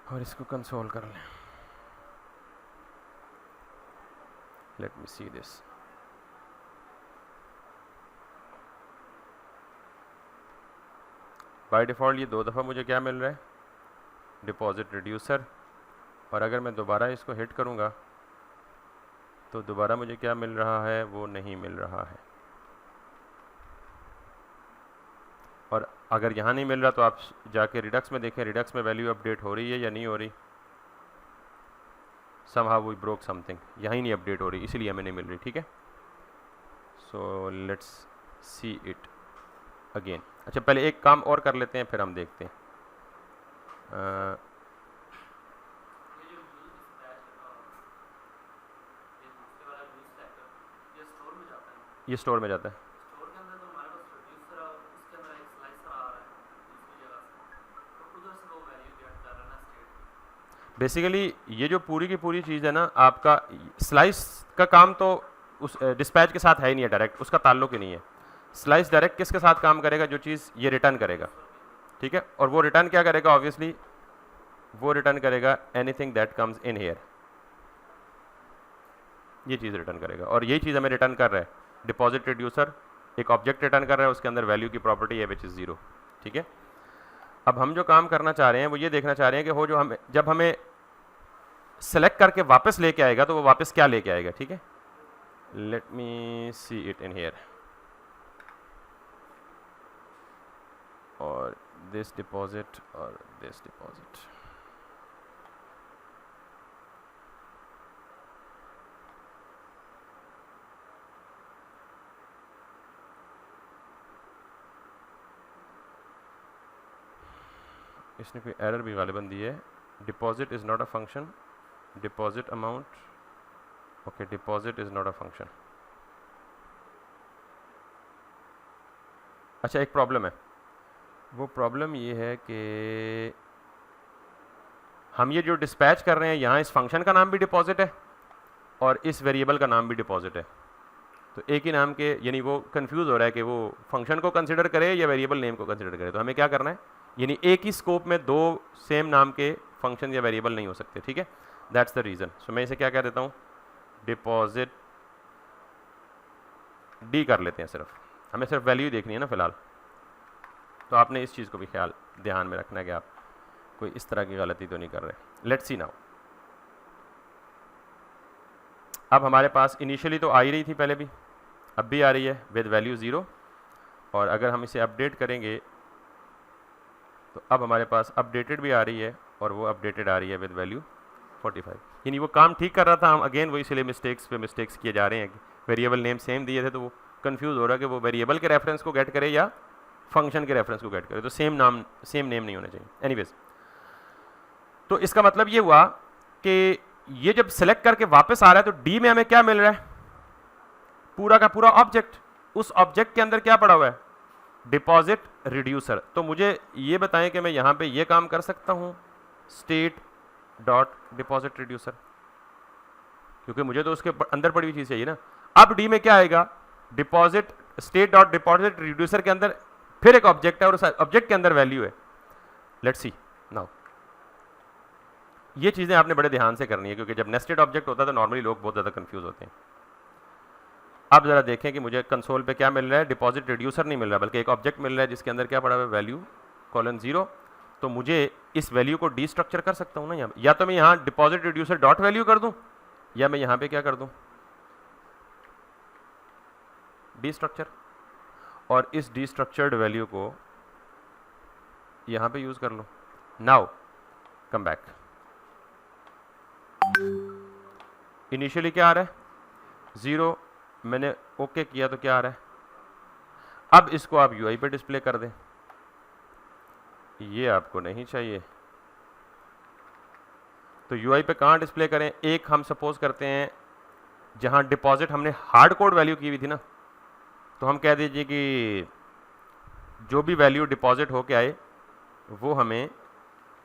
और इसको कंसोल कर लें। Let me see this. By default ये 2 दफ़ा मुझे क्या मिल रहा है, डिपॉजिट रिड्यूसर। और अगर मैं दोबारा इसको हिट करूंगा तो दोबारा मुझे क्या मिल रहा है, वो नहीं मिल रहा है। और अगर यहाँ नहीं मिल रहा तो आप जाके रिडक्स में देखें, रिडक्स में वैल्यू अपडेट हो रही है या नहीं हो रही। somehow we broke something, यहाँ ही नहीं अपडेट हो रही, इसीलिए हमें नहीं मिल रही। ठीक है, so let's see it again. अच्छा, पहले एक काम और कर लेते हैं फिर हम देखते हैं। ये स्टोर में जाता है। बेसिकली ये जो पूरी की पूरी चीज़ है ना, आपका स्लाइस का काम तो उस डिस्पैच के साथ है ही नहीं है, डायरेक्ट उसका ताल्लुक ही नहीं है। स्लाइस डायरेक्ट किसके साथ काम करेगा, जो चीज़ ये रिटर्न करेगा। ठीक है, और वो रिटर्न क्या करेगा, ऑब्वियसली वो रिटर्न करेगा anything that comes in here, ये चीज़ रिटर्न करेगा। और यही चीज़ हमें रिटर्न कर रहा है, डिपॉजिट रिड्यूसर एक ऑब्जेक्ट रिटर्न कर रहा है, उसके अंदर वैल्यू की प्रॉपर्टी है विच इज़ 0। ठीक है, अब हम जो काम करना चाह रहे हैं वो ये देखना चाह रहे हैं कि वो जो हमें जब हमें सेलेक्ट करके वापस लेके आएगा तो वो वापस क्या लेके आएगा। ठीक है, let me see it in here. और दिस डिपॉजिट और दिस डिपॉजिट, इसने कोई एरर भी गालिबन दी है। Deposit is not a function, deposit amount okay, deposit is not a function. अच्छा, एक प्रॉब्लम है, वो प्रॉब्लम ये है कि हम ये जो डिस्पैच कर रहे हैं यहाँ इस फंक्शन का नाम भी डिपॉजिट है और इस वेरिएबल का नाम भी डिपॉजिट है। तो एक ही नाम के, यानी वो कंफ्यूज हो रहा है कि वो फंक्शन को कंसिडर करे या वेरिएबल नेम को कंसिडर करे। तो हमें क्या करना है, यानी एक ही स्कोप में दो सेम नाम के फंक्शन या वेरिएबल नहीं हो सकते, ठीक है, दैट्स द रीज़न। सो मैं इसे क्या कह देता हूँ, डिपॉजिट डी कर लेते हैं, सिर्फ हमें सिर्फ वैल्यू देखनी है ना फिलहाल। तो आपने इस चीज़ को भी ध्यान में रखना है कि आप कोई इस तरह की गलती तो नहीं कर रहे। लेट्स सी नाउ, अब हमारे पास इनिशियली तो आ ही रही थी पहले भी, अब भी आ रही है विद वैल्यू 0, और अगर हम इसे अपडेट करेंगे तो अब हमारे पास अपडेटेड भी आ रही है और वो अपडेटेड आ रही है विद वैल्यू 45। यानी वो काम ठीक कर रहा था, हम अगेन वही इसलिए मिस्टेक्स पे मिस्टेक्स किए जा रहे हैं कि वेरिएबल नेम सेम दिए थे तो वो कंफ्यूज हो रहा है कि वो वेरिएबल के रेफरेंस को गेट करे या फंक्शन के रेफरेंस को गेट करे, तो सेम नेम नहीं होना चाहिए। एनीवेज, तो इसका मतलब ये हुआ कि ये जब सेलेक्ट करके वापस आ रहा है तो डी में हमें क्या मिल रहा है, पूरा का पूरा ऑब्जेक्ट। उस ऑब्जेक्ट के अंदर क्या पड़ा हुआ है, डिपॉजिट रिड्यूसर। तो मुझे ये बताएं कि मैं यहां पे ये काम कर सकता हूं, स्टेट डॉट डिपॉजिट रिड्यूसर, क्योंकि मुझे तो उसके अंदर पड़ी हुई चीज चाहिए ना। अब डी में क्या आएगा, deposit state dot deposit reducer के अंदर फिर एक ऑब्जेक्ट है और उस ऑब्जेक्ट के अंदर वैल्यू है। लेट्स सी नाउ, ये चीजें आपने बड़े ध्यान से करनी है क्योंकि जब नेस्टेड ऑब्जेक्ट होता है तो नॉर्मली लोग बहुत ज्यादा कंफ्यूज होते हैं। अब जरा देखें कि मुझे कंसोल पे क्या मिल रहा है, डिपॉजिट रिड्यूसर नहीं मिल रहा बल्कि एक ऑब्जेक्ट मिल रहा है जिसके अंदर क्या पड़ा हुआ है, वैल्यू कॉलन 0। तो मुझे इस वैल्यू को डी स्ट्रक्चर कर सकता हूँ ना यहाँ, या तो मैं यहाँ डिपॉजिट रिड्यूसर डॉट वैल्यू कर दूँ या मैं यहाँ पे क्या कर दूँ, डी स्ट्रक्चर, और इस डी स्ट्रक्चर्ड वैल्यू को यहाँ पे यूज कर लो। नाउ कम बैक, इनिशियली क्या आ रहा है 0, मैंने ओके किया तो क्या आ रहा है। अब इसको आप यूआई पे डिस्प्ले कर दें, ये आपको नहीं चाहिए। तो यूआई पे कहाँ डिस्प्ले करें, एक हम सपोज करते हैं जहाँ डिपॉजिट हमने हार्ड कोड वैल्यू की हुई थी ना, तो हम कह दीजिए कि जो भी वैल्यू डिपॉजिट होके आए वो हमें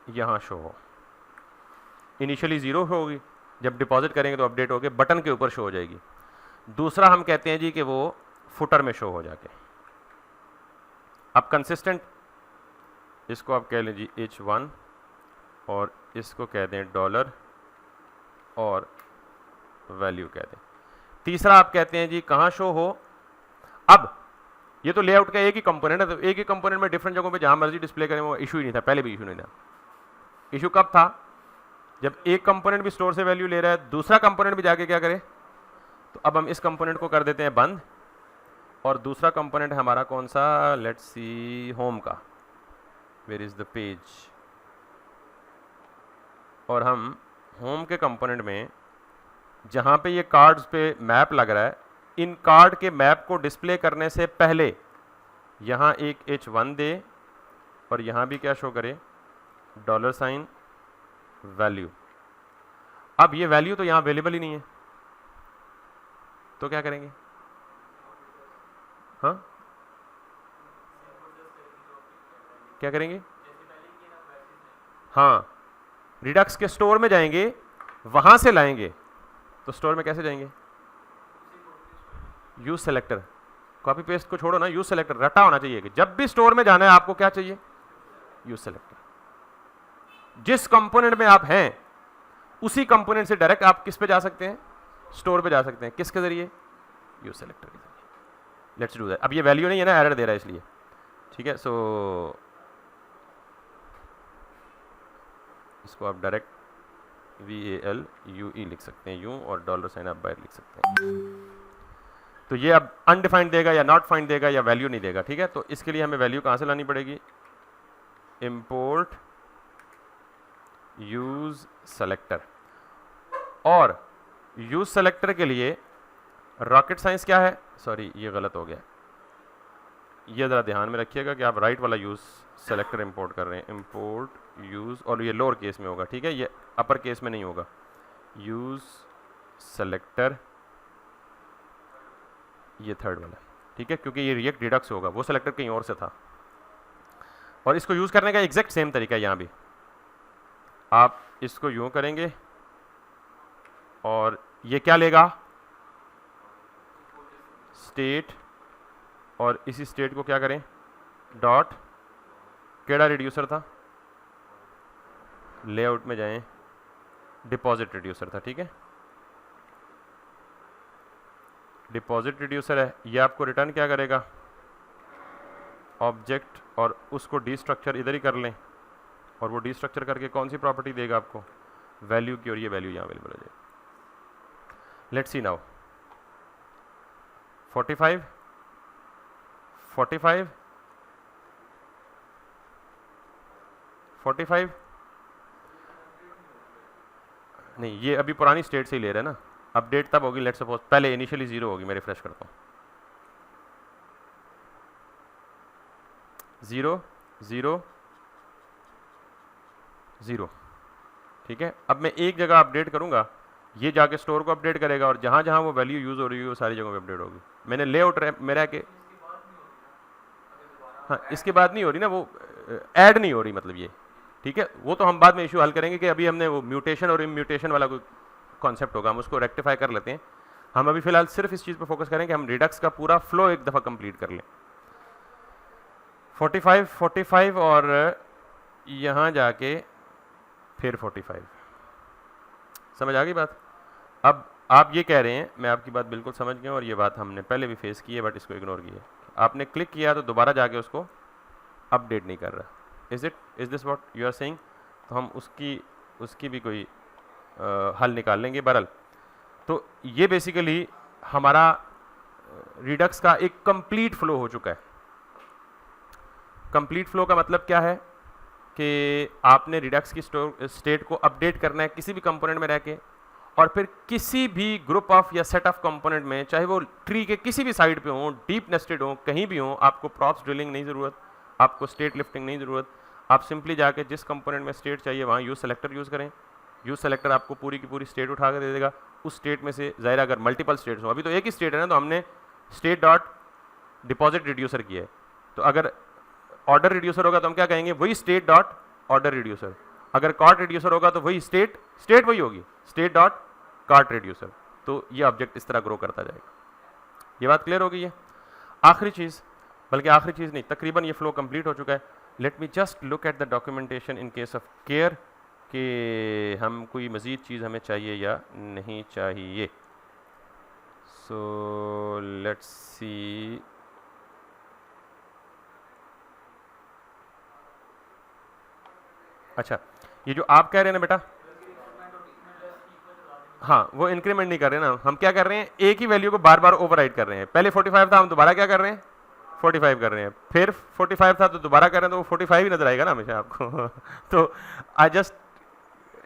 यहाँ शो हो। इनिशियली 0 होगी, जब डिपॉजिट करेंगे तो अपडेट होके बटन के ऊपर शो हो जाएगी। दूसरा हम कहते हैं जी कि वो फुटर में शो हो जाके। अब कंसिस्टेंट, इसको आप कह लीजिए H1 और इसको कह दें डॉलर और वैल्यू कह दें। तीसरा आप कहते हैं जी कहाँ शो हो। अब ये तो लेआउट का एक ही कंपोनेंट है, तो एक ही कंपोनेंट में डिफरेंट जगहों पे जहाँ मर्जी डिस्प्ले करें वो इशू ही नहीं था, पहले भी इशू नहीं था। इशू कब था, जब एक कंपोनेंट भी स्टोर से वैल्यू ले रहा है, दूसरा कंपोनेंट भी जाके क्या करे। तो अब हम इस कंपोनेंट को कर देते हैं बंद, और दूसरा कंपोनेंट है हमारा कौन सा, लेट्स सी होम का, वेयर इज द पेज। और हम होम के कंपोनेंट में जहाँ पे ये कार्ड्स पे मैप लग रहा है, इन कार्ड के मैप को डिस्प्ले करने से पहले यहाँ एक H1 दे और यहाँ भी क्या शो करे, $, वैल्यू। अब ये वैल्यू तो यहाँ अवेलेबल ही नहीं है, तो क्या करेंगे, हाँ क्या करेंगे, हाँ रिडक्स के स्टोर में जाएंगे, वहां से लाएंगे। तो स्टोर में कैसे जाएंगे, यूज सेलेक्टर, कॉपी पेस्ट को छोड़ो ना, यूज सेलेक्टर रटा होना चाहिए कि जब भी स्टोर में जाना है आपको क्या चाहिए, यूज सेलेक्टर। जिस कंपोनेंट में आप हैं उसी कंपोनेंट से डायरेक्ट आप किस पे जा सकते हैं, स्टोर पे जा सकते हैं, किसके जरिए, यूज सेलेक्टर के जरिए। Let's do that. अब ये वैल्यू नहीं है ना, एरर दे रहा है इसलिए, ठीक है। सो इसको आप डायरेक्ट VALUE लिख सकते हैं, यूं, और $, आप बाहर लिख सकते हैं। तो ये अब अनडिफाइंड देगा या नॉट फाइंड देगा या वैल्यू नहीं देगा, ठीक है। तो इसके लिए हमें वैल्यू कहाँ से लानी पड़ेगी, इंपोर्ट यूज सेलेक्टर। और यूज सेलेक्टर के लिए रॉकेट साइंस क्या है, सॉरी ये गलत हो गया, ये ज़रा ध्यान में रखिएगा कि आप राइट वाला यूज सेलेक्टर इंपोर्ट कर रहे हैं, इंपोर्ट यूज, और ये लोअर केस में होगा, ठीक है, ये अपर केस में नहीं होगा, यूज सेलेक्टर, ये थर्ड वाला, ठीक है, क्योंकि ये रिएक्ट डिडक्ट होगा, वो सेलेक्टर कहीं और से था। और इसको यूज़ करने का एग्जैक्ट सेम तरीका है यहाँ भी। आप इसको यूँ करेंगे और ये क्या लेगा, स्टेट, और इसी स्टेट को क्या करें, डॉट, केड़ा रिड्यूसर था, लेआउट में जाएं, डिपॉजिट रिड्यूसर था, ठीक है, डिपॉजिट रिड्यूसर है। ये आपको रिटर्न क्या करेगा, ऑब्जेक्ट, और उसको डी स्ट्रक्चर इधर ही कर लें, और वो डी स्ट्रक्चर करके कौन सी प्रॉपर्टी देगा आपको, वैल्यू की, और ये वैल्यू यहाँ अवेलेबल हो जाएगी। लेट्स सी नाउ 45 45 45 नहीं, ये अभी पुरानी स्टेट से ही ले रहे हैं ना, अपडेट तब होगी, लेट्स सपोज पहले इनिशियली 0 होगी, मैं रिफ्रेश करता हूँ, 0 0 0, ठीक है। अब मैं एक जगह अपडेट करूंगा, ये जाके स्टोर को अपडेट करेगा, और जहां जहां वो वैल्यू यूज हो रही है वो सारी जगहों पे अपडेट होगी। मैंने लेआउट मेरा के, हाँ इसके बाद नहीं हो रही ना, वो ऐड नहीं हो रही, मतलब ये, ठीक है, वो तो हम बाद में इशू हल करेंगे कि अभी हमने वो म्यूटेशन और इम्यूटेशन वाला कोई कॉन्सेप्ट होगा, हम उसको रेक्टिफाई कर लेते हैं। हम अभी फिलहाल सिर्फ इस चीज़ पर फोकस करें कि हम रिडक्स का पूरा फ्लो एक दफ़ा कंप्लीट कर लें। 45 45 और यहाँ जाके फिर 45, समझ आ गई बात। अब आप ये कह रहे हैं, मैं आपकी बात बिल्कुल समझ गया, और ये बात हमने पहले भी फेस की है, बट इसको इग्नोर किया। आपने क्लिक किया तो दोबारा जाके उसको अपडेट नहीं कर रहा, is this what you are saying? तो हम उसकी भी कोई हल निकाल लेंगे। बहरहाल तो ये बेसिकली हमारा रिडक्स का एक कंप्लीट फ्लो हो चुका है। कंप्लीट फ्लो का मतलब क्या है कि आपने रिडक्स की स्टेट को अपडेट करना है किसी भी कंपोनेंट में रह के, और फिर किसी भी ग्रुप ऑफ या सेट ऑफ कंपोनेंट में, चाहे वो ट्री के किसी भी साइड पे हो, डीप नेस्टेड हो, कहीं भी हो, आपको प्रॉप्स ड्रिलिंग नहीं ज़रूरत, आपको स्टेट लिफ्टिंग नहीं ज़रूरत। आप सिंपली जाके जिस कंपोनेंट में स्टेट चाहिए वहाँ यूज़ सेलेक्टर यूज़ करें। यूज़ सेलेक्टर आपको पूरी की पूरी स्टेट उठा कर दे देगा। उस स्टेट में से ज़ाहिर अगर मल्टीपल स्टेट्स हो, अभी तो एक ही स्टेट है ना, तो हमने स्टेट डॉट डिपॉजिट रिड्यूसर किया है, तो अगर ऑर्डर रिड्यूसर होगा तो हम क्या कहेंगे, वही स्टेट डॉट ऑर्डर रिड्यूसर। अगर कॉर्ट रिड्यूसर होगा तो वही स्टेट वही होगी, स्टेट डॉट कॉर्ट रिड्यूसर। तो ये ऑब्जेक्ट इस तरह ग्रो करता जाएगा। ये बात क्लियर हो गई है। आखिरी चीज़, बल्कि आखिरी चीज़ नहीं, तकरीबन ये फ्लो कंप्लीट हो चुका है। Let me just look at the documentation in case of care कि हम कोई मज़ीद चीज़ हमें चाहिए या नहीं चाहिए। सो लेट्स सी, अच्छा ये जो आप कह रहे हैं ना बेटा, हाँ वो इंक्रीमेंट नहीं कर रहे ना, हम क्या कर रहे हैं, एक ही वैल्यू को बार बार ओवरराइड कर रहे हैं। पहले 45 था, हम दोबारा क्या कर रहे हैं, 45 कर रहे हैं, फिर 45 था तो दोबारा कर रहे हैं, तो वो 45 ही नजर आएगा ना हमेशा आपको। तो आई जस्ट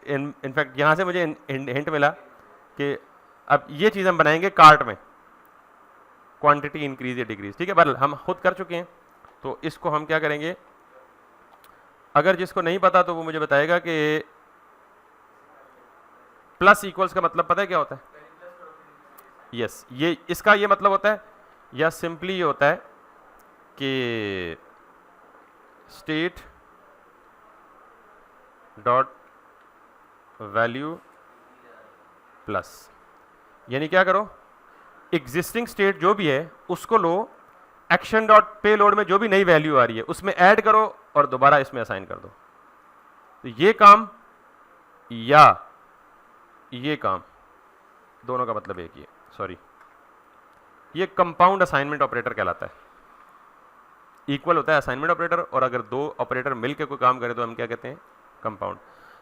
इनफैक्ट यहाँ से मुझे हिंट मिला कि अब ये चीज़ हम बनाएंगे कार्ट में, क्वांटिटी इंक्रीज या डिक्रीज, ठीक है। बहरहाल हम खुद कर चुके हैं, तो इसको हम क्या करेंगे, अगर जिसको नहीं पता तो वो मुझे बताएगा कि प्लस इक्वल्स का मतलब पता है क्या होता है? यस, ये इसका ये मतलब होता है, या सिंपली ये होता है कि स्टेट डॉट वैल्यू प्लस, यानी क्या करो, एग्जिस्टिंग स्टेट जो भी है उसको लो, एक्शन डॉट पे लोड में जो भी नई वैल्यू आ रही है उसमें ऐड करो और दोबारा इसमें असाइन कर दो। तो ये काम या ये काम, दोनों का मतलब एक ही है। सॉरी, ये कंपाउंड असाइनमेंट ऑपरेटर कहलाता है। इक्वल होता है असाइनमेंट ऑपरेटर, और अगर दो ऑपरेटर मिलकर कोई काम करे तो हम क्या कहते हैं, कंपाउंड।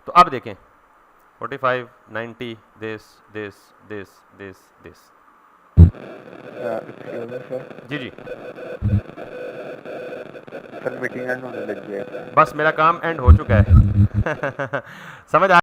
तो अब देखें 45 90 दिस जी जी सर मीटिंग एंड होने लगी है। बस मेरा काम एंड हो चुका है। समझ आ